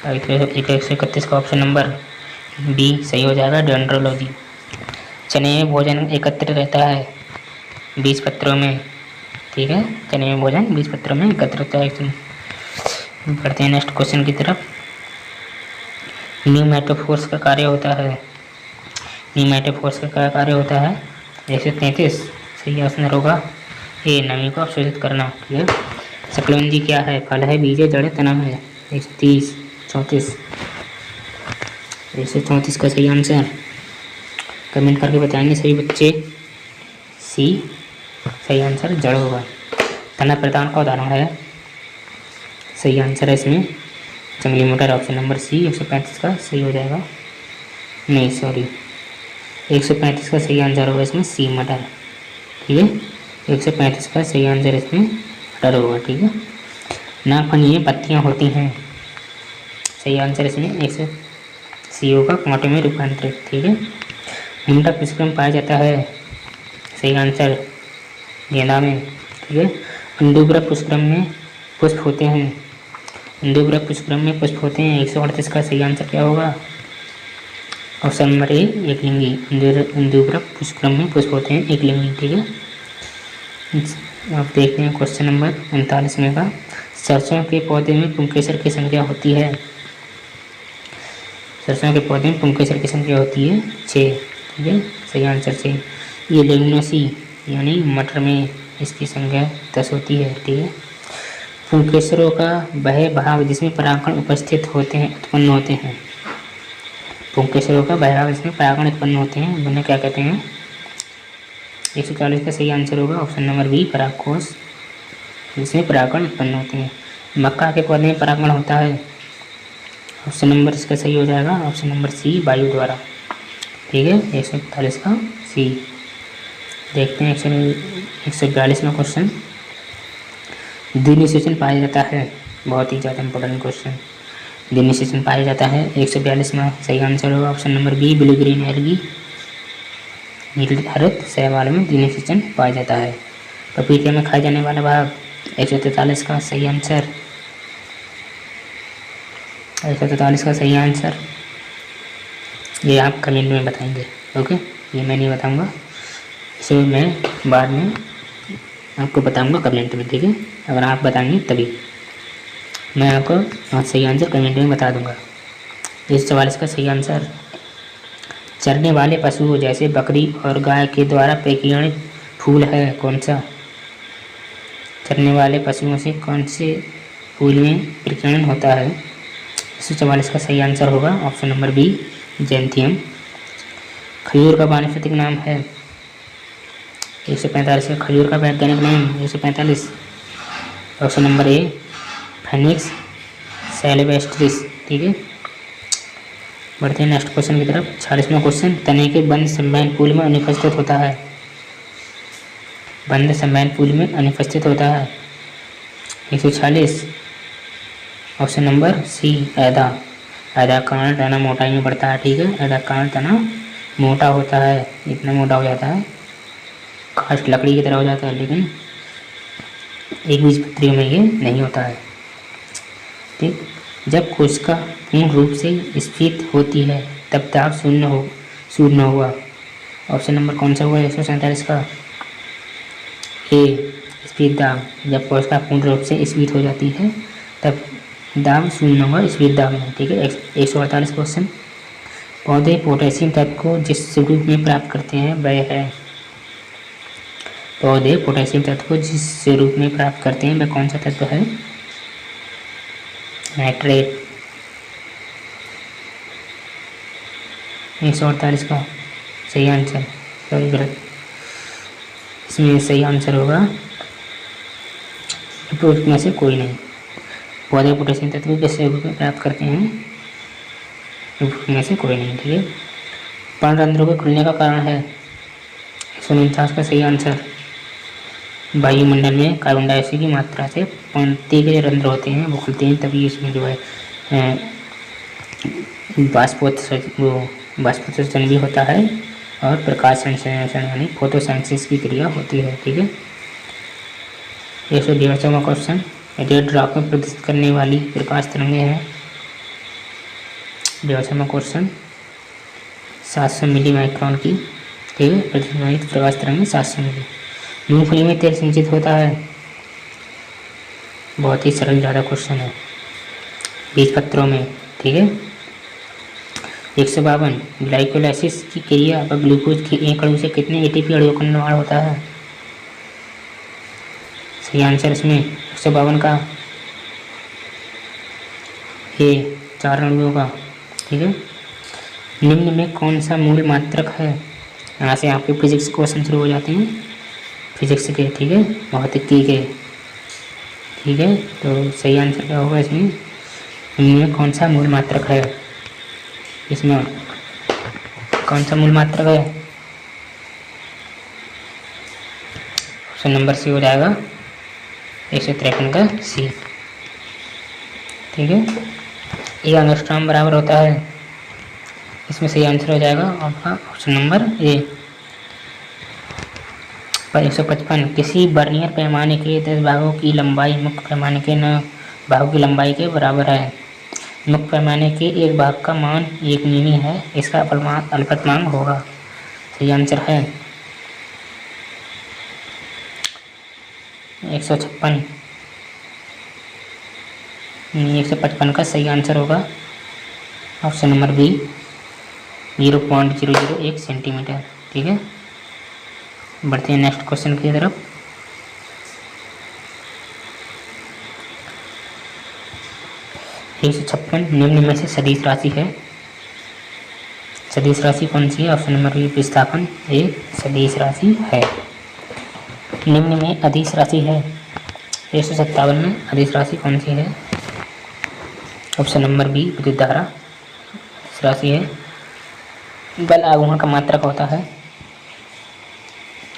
131 का ऑप्शन नंबर बी सही हो जाएगा, डेंड्रोलॉजी। चने में भोजन एकत्र रहता है 20 पत्रों में। ठीक है, चने में भोजन 20 पत्रों में एकत्र रहता है। बढ़ते हैं नेक्स्ट क्वेश्चन की तरफ। न्यूमैटोफोर्स का कार्य होता है, न्यूमैटोफोर्स का क्या कार्य होता है। 133 सही आंसर होगा ए, नमी को अवशोषित करना। ठीक है, शकलंजी क्या है, फल है, बीज है, जड़ है, तना है। 130 34 134 का सही आंसर कमेंट करके बताएंगे सभी बच्चे। सी सही आंसर जड़ होगा। तना प्रदान का उदाहरण है, सही आंसर है इसमें जंगली मोटर, ऑप्शन नंबर सी। 135 का सही हो जाएगा, नहीं सॉरी 135 का सही आंसर होगा इसमें सी, मटर। ठीक है, 135 का सही आंसर इसमें मटर होगा। ठीक है, नागफनी में पत्तियाँ होती हैं, सही आंसर इसमें 100 सी होगा, कांटे में रूपांतरित। ठीक है, मुंडक पुष्पक्रम पाया जाता है, सही आंसर गेंदा में। ठीक है, अंडुग्रह पुष्पक्रम में पुष्प होते हैं, अंडुग्रह पुष्पक्रम में पुष्प होते हैं। 138 का सही आंसर क्या होगा, ऑप्शन नंबर ए, एकलिंगी। अंडुग्रह पुष्पक्रम में पुष्प होते हैं एकलिंगी। ठीक है, आप देखते हैं क्वेश्चन नंबर 39 में का। सरसों के पौधे में पुंकेसर की संख्या होती है, सरसों के पौधे में पुंकेसर की संख्या होती है 6। ठीक है, सही आंसर से ये लेग्नोसी यानी मटर में इसकी संख्या 10 होती है। ठीक है, पुंकेसरों का वह भाग जिसमें परागकण उपस्थित होते हैं, उत्पन्न होते हैं। पुंकेसरों का वह भाग जिसमें परागकण उत्पन्न होते हैं उन्हें क्या कहते हैं। 140 का सही आंसर होगा ऑप्शन नंबर बी, परागकोश, जिसमें परागकण उत्पन्न होते हैं। मक्का के पौधे में परागण होता है? ऑप्शन नंबर इसका सही हो जाएगा ऑप्शन नंबर सी, वायु द्वारा। ठीक है, 141 का सी। देखते हैं 142वां क्वेश्चन। द्विनिषेचन पाया जाता है, बहुत ही ज़्यादा इंपॉर्टेंट क्वेश्चन। द्विनिषेचन पाया जाता है 142वां सही आंसर होगा option number B, blue green algae, नील हरित शैवाल में द्विनिषेचन पाया जाता है। पपीते में खाए जाने वाला भाग 143 का सही आंसर, 143 का सही आंसर। ये आप कमेंट में बताएंगे, ओके, ये मैं नहीं बताऊंगा, इसे मैं बाद में आपको बताऊंगा कमेंट में। ठीक है, अगर आप बताएंगे तभी मैं आपको सही आंसर कमेंट में बता दूंगा। 144 का सही आंसर। चरने वाले पशुओं जैसे बकरी और गाय के द्वारा प्रकीर्णित फूल है कौन सा? चरने वाले पशुओं से कौन से फूल में प्रकीर्णन होता है? 144 का सही आंसर होगा ऑप्शन नंबर बी, जैंथियम। खजूर का वानस्पतिक नाम है? 145 का खजूर का वैज्ञानिक नाम 145 ऑप्शन नंबर ए, फेनिक्स सैलिवेस्ट्रिस। ठीक है, बढ़ते हैं नेक्स्ट क्वेश्चन की तरफ। 46वां क्वेश्चन। तने के बंद संवहन पुल में अनुपस्थित होता है? बंद संवहन पुल में अनुपस्थित होता है 146 ऑप्शन नंबर सी, ऐदा। ऐदा कारण तना मोटाई में बढ़ता है। ठीक है, ऐदा कारण तना मोटा होता है, इतना मोटा हो जाता है, काष्ठ लकड़ी की तरह हो जाता है, लेकिन एक बीजपत्रियों में ये नहीं होता है। ठीक, जब कोशिका पूर्ण रूप से स्फीत होती है तब दाब शून्य होगा। ऑप्शन नंबर कौन सा हुआ 147 का? ए, स्फीत दाब। जब कोशिका पूर्ण रूप से स्फीत हो जाती है तब दाब शून्य होगा स्फीत दाब में। ठीक है, 148 क्वेश्चन। पौधे पोटेशियम तत्व को जिस रूप में प्राप्त करते हैं वह है? पौधे पोटेशियम तत्व को जिस रूप में प्राप्त करते हैं वह कौन सा तत्व है? नाइट्रेट। 148 का सही आंसर, सॉरी गलत, इसमें सही आंसर होगा उपरोक्त में से कोई नहीं। पौधे पोटेशियम तत्व को किस रूप में प्राप्त करते हैं? उपरोक्त में से कोई नहीं। ठीक है, पर्णरंध्रों के खुलने का कारण है? 149 का सही आंसर, वायुमंडल में कार्बन डाइऑक्साइड की मात्रा से पंक्ति के जो रंध्र होते हैं वो खुलते हैं, तभी इसमें जो है वाष्पोत्सर्जन भी होता है और प्रकाश संश्लेषण यानी फोटोसिंथेसिस की क्रिया होती है। ठीक है, 149वां क्वेश्चन। रेड रॉक में प्रदर्शित करने वाली प्रकाश तरंगें हैं? 149वां क्वेश्चन। 700 मिली माइक्रोन की, ठीक है, प्रतिध्वनित प्रकाश तरंगें 700 मिली। मूंगफली में तेल संचित होता है? बहुत ही सरल ज़्यादा क्वेश्चन है, बीज पत्रों में। ठीक है, 152 ग्लाइकोलाइसिस की क्रिया पर ग्लूकोज के एक अणु से कितने एटीपी अणुओं का निर्माण होता है? सही आंसर इसमें 152 का ए, 4 अणुओं का। ठीक है, निम्न में कौन सा मूल मात्रक है? यहाँ से आपके फिजिक्स क्वेश्चन शुरू हो जाते हैं, फिजिक्स के। ठीक है, भौतिकी के। ठीक है, तो सही आंसर क्या होगा इसमें? निम्न में कौन सा मूल मात्रक है? इसमें कौन सा मूल मात्रक है? ऑप्शन नंबर सी हो जाएगा 153 का सी। ठीक है, 1 एंगस्ट्रॉम बराबर होता है, इसमें सही आंसर हो जाएगा आपका ऑप्शन नंबर ए। 155 किसी वर्नियर पैमाने के 10 भागों की लंबाई मुख्य पैमाने के 9 भागों की लंबाई के बराबर है। मुख्य पैमाने के एक भाग का मान 1 मिमी है, इसका अल्पतमांक होगा। सही आंसर है 156, 155 का सही आंसर होगा ऑप्शन नंबर बी, 0.001 सेंटीमीटर। ठीक है, बढ़ते हैं नेक्स्ट क्वेश्चन की तरफ। एक 156 निम्न में से सदिश राशि है? सदिश राशि कौन सी है? ऑप्शन नंबर बी, विस्थापन एक सदिश राशि है। निम्न में अदिश राशि है? 157 में अदिश राशि कौन सी है? ऑप्शन नंबर बी विद्युत धारा अदिश राशि है। बल आघूर्ण का मात्रक होता है।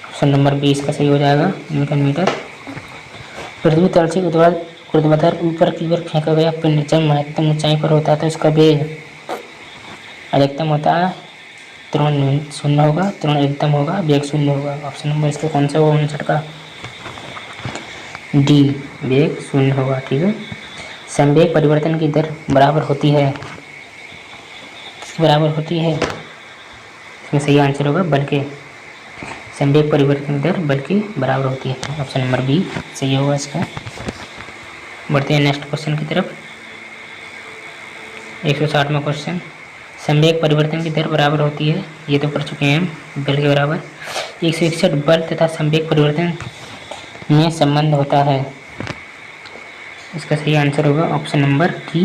ऑप्शन नंबर बी इसका सही हो जाएगा, न्यूटन मीटर। पृथ्वी तल से ऊर्ध्वाधर ऊपर की ओर फेंका गया पिंड जब महत्तम ऊंचाई पर होता है तो इसका वेग अधिकतम होता है, त्वरण शून्य होगा, त्वरण अधिकतम होगा, वेग शून्य होगा। ऑप्शन नंबर इसका कौन सा होगा 59 का? डी, वेग शून्य होगा। ठीक है। संवेग परिवर्तन की दर बराबर होती है, बराबर होती है, इसमें सही आंसर होगा बल के। संवेग परिवर्तन की दर बल के बराबर होती है। ऑप्शन नंबर बी सही होगा इसका। बढ़ते हैं नेक्स्ट क्वेश्चन की तरफ। 160वां क्वेश्चन, संवेग परिवर्तन की दर बराबर होती है, ये तो पढ़ चुके हैं हम, बल के बराबर। 161 बल तथा संवेग परिवर्तन में संबंध होता है, इसका सही आंसर होगा option number D,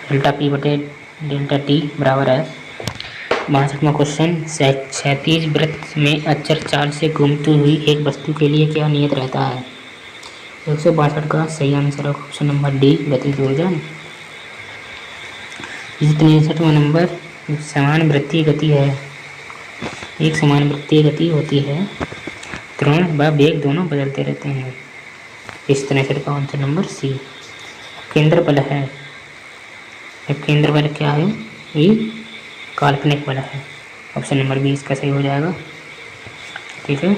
delta P बटे डेल्टा टी बराबर है। 62वां क्वेश्चन, क्षैतिज वृत्त में अचर चाल से घूमती हुई एक वस्तु के लिए क्या नियत रहता है? 162 का सही आंसर होगा ऑप्शन नंबर डी, गतिज ऊर्जा। 63वां नंबर, समान वृत्तीय गति है, एक समान वृत्तीय गति होती है, त्वरण व वेग दोनों बदलते रहते हैं। 63 का आंसर नंबर सी। केंद्र बल है, केंद्र बल क्या है? ये काल्पनिक बल है। ऑप्शन नंबर बी इसका सही हो जाएगा। ठीक है।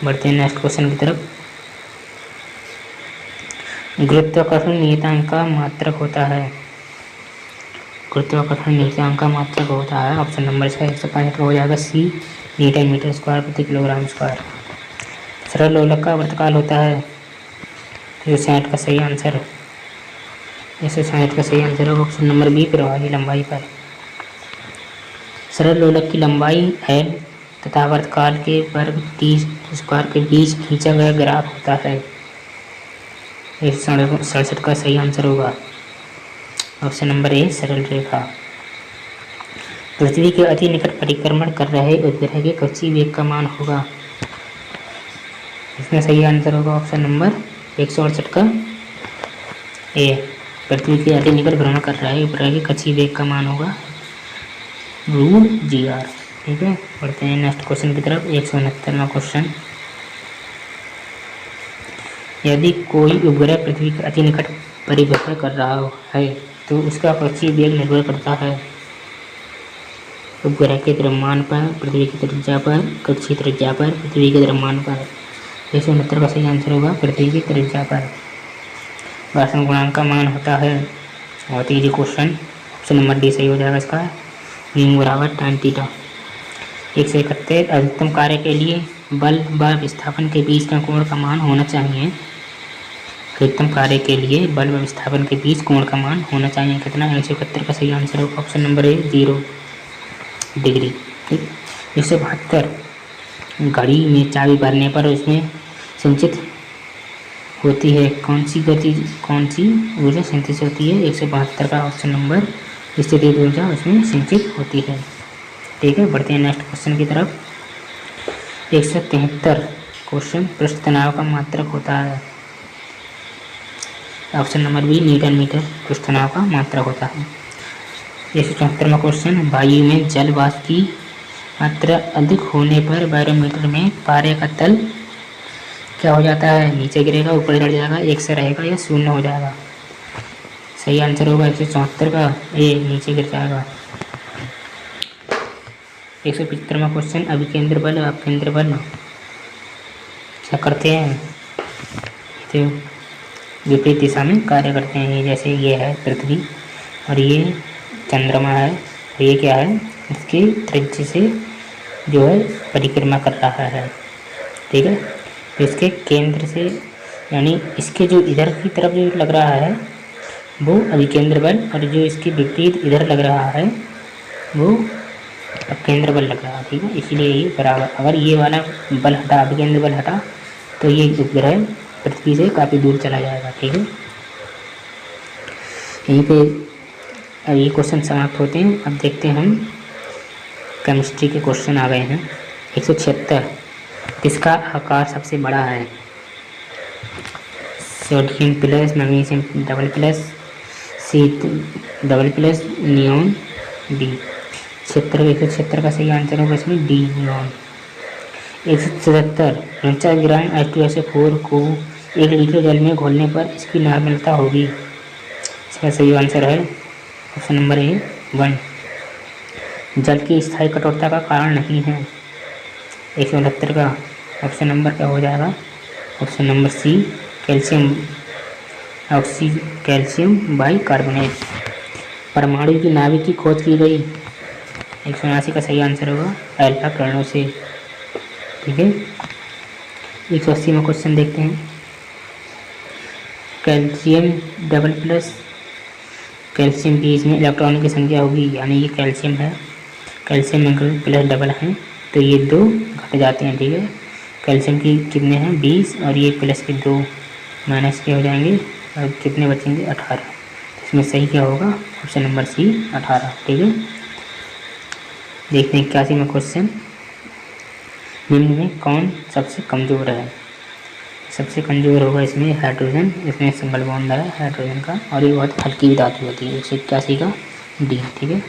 बढ़ते हैं नेक्स्ट क्वेश्चन की तरफ। गुरुत्वाकर्षण नियतांक का मात्रक होता है, गुरुत्वाकर्षण नियतांक का मात्रक होता है, ऑप्शन नंबर इसका 165 हो जाएगा सी, न्यूटन मीटर स्क्वायर प्रति किलोग्राम स्क्वायर। सरल लोलक का वर्तकाल होता है, 160 का सही आंसर, 160 का सही आंसर होगा ऑप्शन नंबर बी, प्रभावी लंबाई पर। सरल लोलक की लंबाई L तथा वर्तकाल के वर्ग टी स्क्वायर के बीच खींचा गया ग्राफ होता है। 167 का सही आंसर होगा ऑप्शन नंबर ए, सरल रेखा। पृथ्वी के अति निकट परिक्रमण कर रहे उपग्रह के कक्षीय वेग का मान होगा, इसमें सही आंसर होगा ऑप्शन नंबर 168 का ए। पृथ्वी के अति निकट भ्रमण कर रहे उपग्रह के कक्षीय वेग का मान होगा √gr। ठीक है। बढ़ते हैं नेक्स्ट क्वेश्चन की तरफ। 169वां क्वेश्चन, यदि कोई उपग्रह पृथ्वी के अति निकट परिभ्रमण कर रहा है तो उसका कक्षीय वेग निर्भर करता है उपग्रह के द्रव्यमान पर, पृथ्वी की त्रिज्या पर, कक्षीय त्रिज्या पर, पृथ्वी के द्रव्यमान पर। 169 का सही आंसर होगा पृथ्वी की त्रिज्या पर। घर्षण गुणांक का मान होता है, बहुत easy question, option number D सही हो जाएगा इसका, म्यू बराबर tan थीटा। 171 अधिकतम कार्य के लिए बल व विस्थापन के बीच का कोण का मान होना चाहिए, अधिकतम कार्य के लिए बल व विस्थापन के बीच कोण का मान होना चाहिए कितना? 171 का सही आंसर होगा ऑप्शन नंबर ए, 0 डिग्री। ठीक। 172 घड़ी में चाबी भरने पर उसमें संचित होती है कौन सी गति, कौन सी ऊर्जा संचित होती है? 172 का ऑप्शन नंबर स्थितिज ऊर्जा उसमें संचित होती है। ठीक है। बढ़ते हैं नेक्स्ट क्वेश्चन की तरफ। 173 क्वेश्चन, पृष्ठ तनाव का मात्रक होता है, option number B, newton metre पृष्ठ तनाव का मात्रक होता है। 174वां क्वेश्चन, वायु में जल वाष्प की मात्रा अधिक होने पर बैरोमीटर में पारे का तल क्या हो जाता है? नीचे गिरेगा, ऊपर चढ़ जाएगा, एक से रहेगा या शून्य हो जाएगा? सही आंसर होगा 174 का ए, नीचे गिर जाएगा। 175वां क्वेश्चन, अभिकेंद्र बल और अपकेंद्र बल क्या करते हैं? तो विपरीत दिशा में कार्य करते हैं। ये जैसे ये है पृथ्वी और ये चंद्रमा है, और ये क्या है? इसकी त्रिज्या से जो है परिक्रमा कर रहा है। ठीक है। तो इसके केंद्र से, यानी इसके जो इधर की तरफ जो लग रहा है वो अभिकेंद्र बल, और जो इसके विपरीत इधर लग रहा है वो अपकेंद्र बल लग रहा है। ठीक है। इसलिए ये बराबर, अगर ये वाला बल हटा, अभिकेंद्र बल हटा, तो ये उपग्रह पृथ्वी से काफ़ी दूर चला जाएगा। ठीक है। यहीं पे अब ये क्वेश्चन समाप्त होते हैं। अब देखते हैं हम केमिस्ट्री के क्वेश्चन आ गए हैं। 176 किसका आकार सबसे बड़ा है? Sodium plus magnesium double plus C double plus neon D. 176 का सही आंसर होगा इसमें डी नियॉन। 177 49 ग्राम H2SO4 को 1 लीटर जल में घोलने पर इसकी नॉर्मलता होगी। इसका सही आंसर है ऑप्शन नंबर ए 1। जल की स्थायी कठोरता का कारण नहीं है। 169 का ऑप्शन नंबर क्या हो जाएगा? Option number C calcium bicarbonate. परमाणु की नाभिक की खोज की गई। 179 का सही आंसर होगा अल्फा किरणों से। ठीक है, 180 में क्वेश्चन देखते हैं। कैल्शियम डबल प्लस कैल्शियम की इसमें इलेक्ट्रॉन की संख्या होगी, यानी ये कैल्शियम है, कैल्शियम में प्लस डबल है तो ये 2 घट जाते हैं। ठीक है, कैल्शियम की कितने हैं 20 और ये प्लस के 2 माइनस के हो जाएंगे और कितने बचेंगे 18। तो इसमें सही क्या होगा? Option number C 18। ठीक है, देखते हैं 81 में क्वेश्चन। निम्न में कौन सबसे कमज़ोर है? सबसे कमज़ोर होगा इसमें हाइड्रोजन, इसमें सिंगल बॉन्ड है हाइड्रोजन का और ये बहुत हल्की धातु होती है। 181 का डी। ठीक है,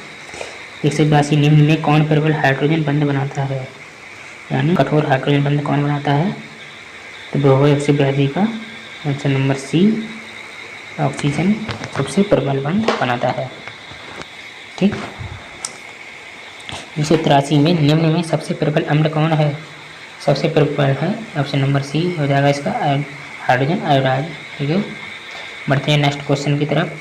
182 निम्न में कौन प्रबल हाइड्रोजन बंध बनाता है? यानी कठोर हाइड्रोजन बंध कौन बनाता है? तो वो होगा 182 का ऑप्शन नंबर सी ऑक्सीजन सबसे प्रबल बंध बनाता है। ठीक, 183 में निम्न में सबसे प्रबल अम्ल कौन है? सबसे प्रबल है ऑप्शन नंबर सी हो जाएगा इसका हाइड्रोजन आयोडाइड। ठीक है, बढ़ते हैं नेक्स्ट क्वेश्चन की तरफ।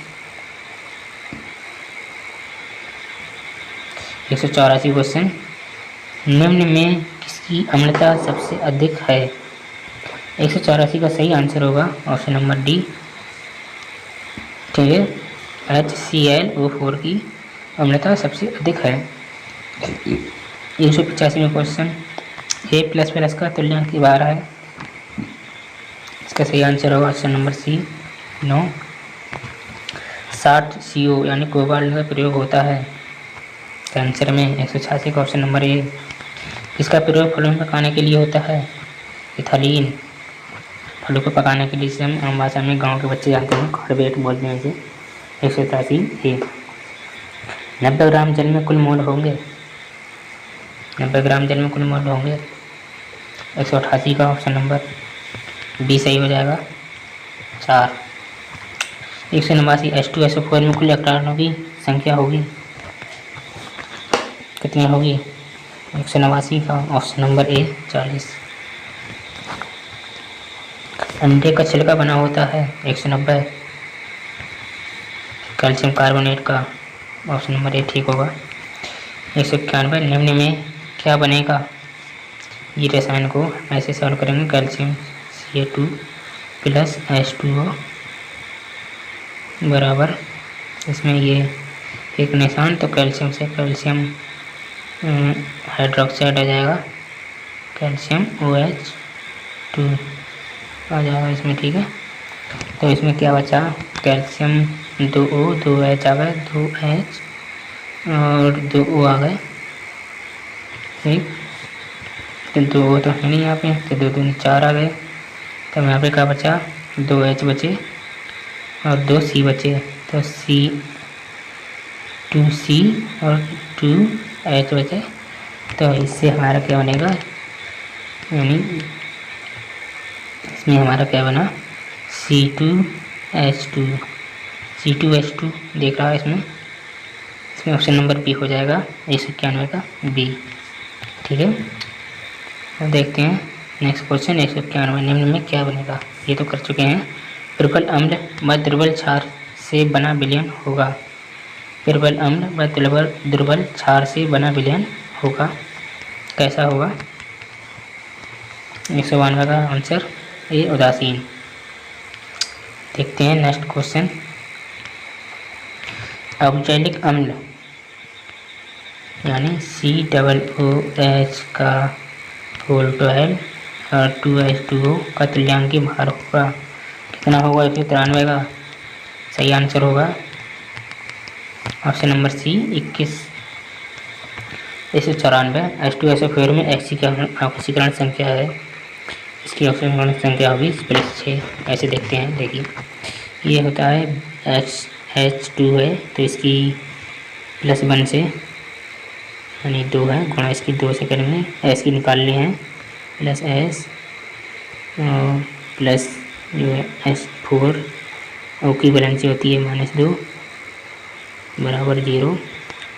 184 क्वेश्चन। निम्न में किसकी अम्लता सबसे अधिक है? 184 का सही आंसर होगा ऑप्शन नंबर डी। ठीक है, HClO4 की अम्लता सबसे अधिक है। 185 में क्वेश्चन। A++ का तुल्यांक 12 है, इसका सही आंसर होगा ऑप्शन नंबर सी 9। 60 CO यानी कोबाल्ट का प्रयोग होता है कैंसर में। 186 का ऑप्शन नंबर ए। इसका प्रयोग फलों में पकाने के लिए होता है? इथालीन। फलों को पकाने के लिए इसे हम आम भाषा में गांव के बच्चे जानते हैं, कार्बेट बोलते हैं इसे। 183 ए। 90 ग्राम जल में कुल मोल होंगे? 90 ग्राम जल में कुल मोल होंगे 188 का ऑप्शन नंबर बी सही हो जाएगा 4। 189 H2SO4 में कुल इलेक्ट्रॉनों की संख्या होगी, कितनी होगी? 189 का ऑप्शन नंबर ए 40। अंडे का छिलका बना होता है 190 कैल्शियम कार्बोनेट का, ऑप्शन नंबर ए ठीक होगा। 191 निम्न में क्या बनेगा? ये रसायन को ऐसे सॉल्व करेंगे। कैल्शियम Ca2 प्लस H2O बराबर, इसमें ये एक निशान तो कैल्शियम से कैल्शियम हाइड्रोक्साइड आ जाएगा, कैल्शियम OH2 आ जाएगा इसमें। ठीक है, तो इसमें क्या बचा? कैल्शियम 2O 2H आ गए, 2H और 2O आ गए। ठीक, तो 2O तो है नहीं यहाँ पे, तो 2 दूनी 4 आ गए। तो यहाँ पे क्या बचा? 2H बचे और 2C बचे, तो C 2C और 2H बचे। तो इससे हमारा क्या बनेगा? यानी इसमें हमारा क्या बना? C2H2 देख रहा है इसमें ऑप्शन नंबर बी हो जाएगा 191 का बी। ठीक है, अब देखते हैं नेक्स्ट क्वेश्चन। 191 निम्न में क्या बनेगा? ये तो कर चुके हैं। प्रबल अम्ल व दुर्बल क्षार से बना विलयन होगा। प्रबल अम्ल व दुर्बल क्षार से बना विलयन होगा, कैसा होगा? 192 का आंसर ए उदासीन। देखते हैं नेक्स्ट क्वेश्चन। ऑक्जेलिक अम्ल यानी COOH का होल 12 और 2H2O का तुल्यांकी भार होगा, कितना होगा? 193 का सही आंसर होगा ऑप्शन नंबर सी 21। 194 H2SO4 में ऑक्सीकरण संख्या है इसकी ऑक्सीजन परमाणु संख्या होगी +6। ऐसे देखते हैं, देखिए ये होता है H2 है तो इसकी +1 से यानी 2 है गुणा इसकी 2 से करेंगे, S की निकालनी है +S प्लस जो है S4 O की वैलेंसी होती है -2 बराबर 0।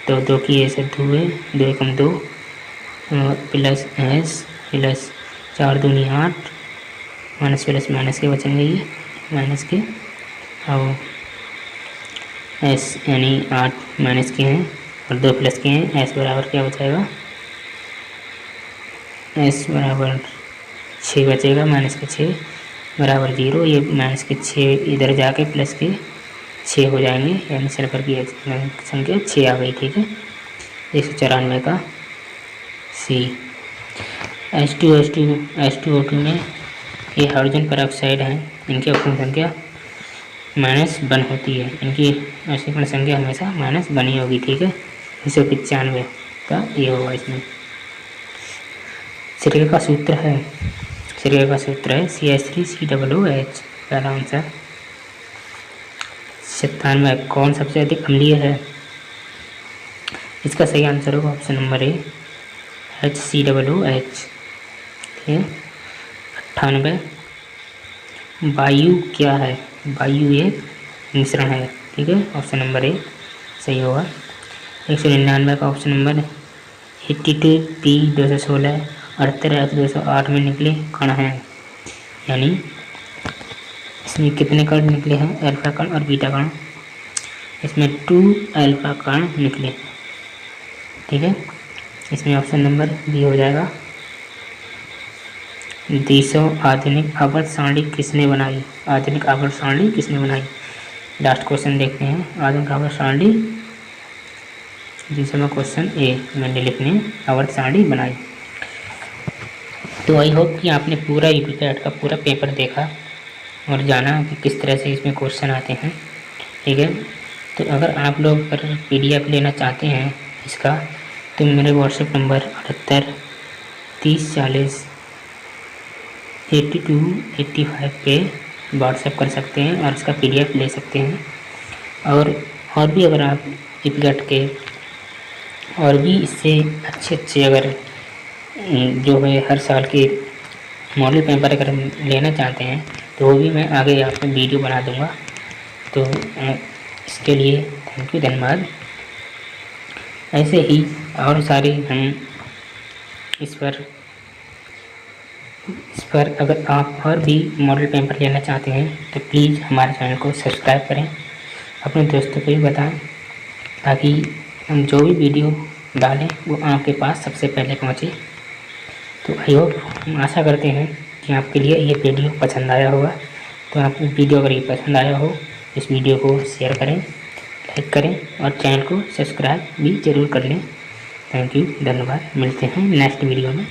तो 2 की ए से 2 है, 2 एकम 2 प्लस S प्लस 4 दूनी 8 माइनस प्लस माइनस के बचेंगे ये माइनस के और S यानी 8 माइनस के हैं और 2 प्लस के हैं। S बराबर क्या बचेगा, S बराबर 6 बचेगा, माइनस के 6 बराबर 0। ये माइनस के 6 इधर जाके प्लस के 6 हो जाएंगे, यानी सल्फर की संख्या 6 आ गई। ठीक है, 194 का C। H2O2 में ये हाइड्रोजन पेरोक्साइड हैं, इनकी ऑक्सीजन संख्या -1 होती है, इनकी ऑक्सीजन संख्या हमेशा -1 ही होगी। ठीक है, 195 का ये होगा। इसमें श्रेय का सूत्र है CH3COOH। पहला आंसर। 97 कौन सबसे अधिक अम्लीय है, इसका सही आंसर होगा ऑप्शन नंबर ए HCOOH। ठीक है। 98 वायु क्या है, वायु एक मिश्रण है। ठीक है, ऑप्शन नंबर ए सही होगा। 199 का ऑप्शन नंबर 82P216 78F208 में निकले कण हैं, यानी इसमें कितने कण निकले हैं, अल्फा कण और बीटा कण। इसमें 2 अल्फा कण निकले। ठीक है, इसमें ऑप्शन नंबर बी हो जाएगा। 200 आधुनिक आवर्त सारणी किसने बनाई, आधुनिक आवर्त सारणी किसने बनाई। लास्ट क्वेश्चन देखते हैं, आधुनिक आवर्त सारणी 200 क्वेश्चन ए मेंडेलीव ने आवर्त सारणी बनाई। तो आई होप कि आपने पूरा यूपीपैट का पूरा पेपर देखा और जाना कि किस तरह से इसमें क्वेश्चन आते हैं। ठीक है, तो अगर आप लोग अगर PDF लेना चाहते हैं इसका, तो मेरे व्हाट्सएप नंबर 78 30 40 82 85 पे व्हाट्सएप कर सकते हैं और इसका PDF ले सकते हैं। और भी अगर आप यूपीपैट के और भी इससे अच्छे अगर जो है हर साल के मॉडल पेपर अगर लेना चाहते हैं तो वो भी मैं आगे आपको वीडियो बना दूंगा। तो इसके लिए थैंक यू, धन्यवाद। ऐसे ही और सारे हम इस पर अगर आप और भी मॉडल पेपर लेना चाहते हैं तो प्लीज़ हमारे चैनल को सब्सक्राइब करें, अपने दोस्तों को भी बताएं, ताकि हम जो भी वीडियो डालें वो आपके पास सबसे पहले पहुंचे। तो आई होप, हम आशा करते हैं कि आपके लिए ये वीडियो पसंद आया होगा। तो आपको वीडियो अगर ये पसंद आया हो, इस वीडियो को शेयर करें, लाइक करें और चैनल को सब्सक्राइब भी ज़रूर कर लें। थैंक यू, धन्यवाद। मिलते हैं नेक्स्ट वीडियो में।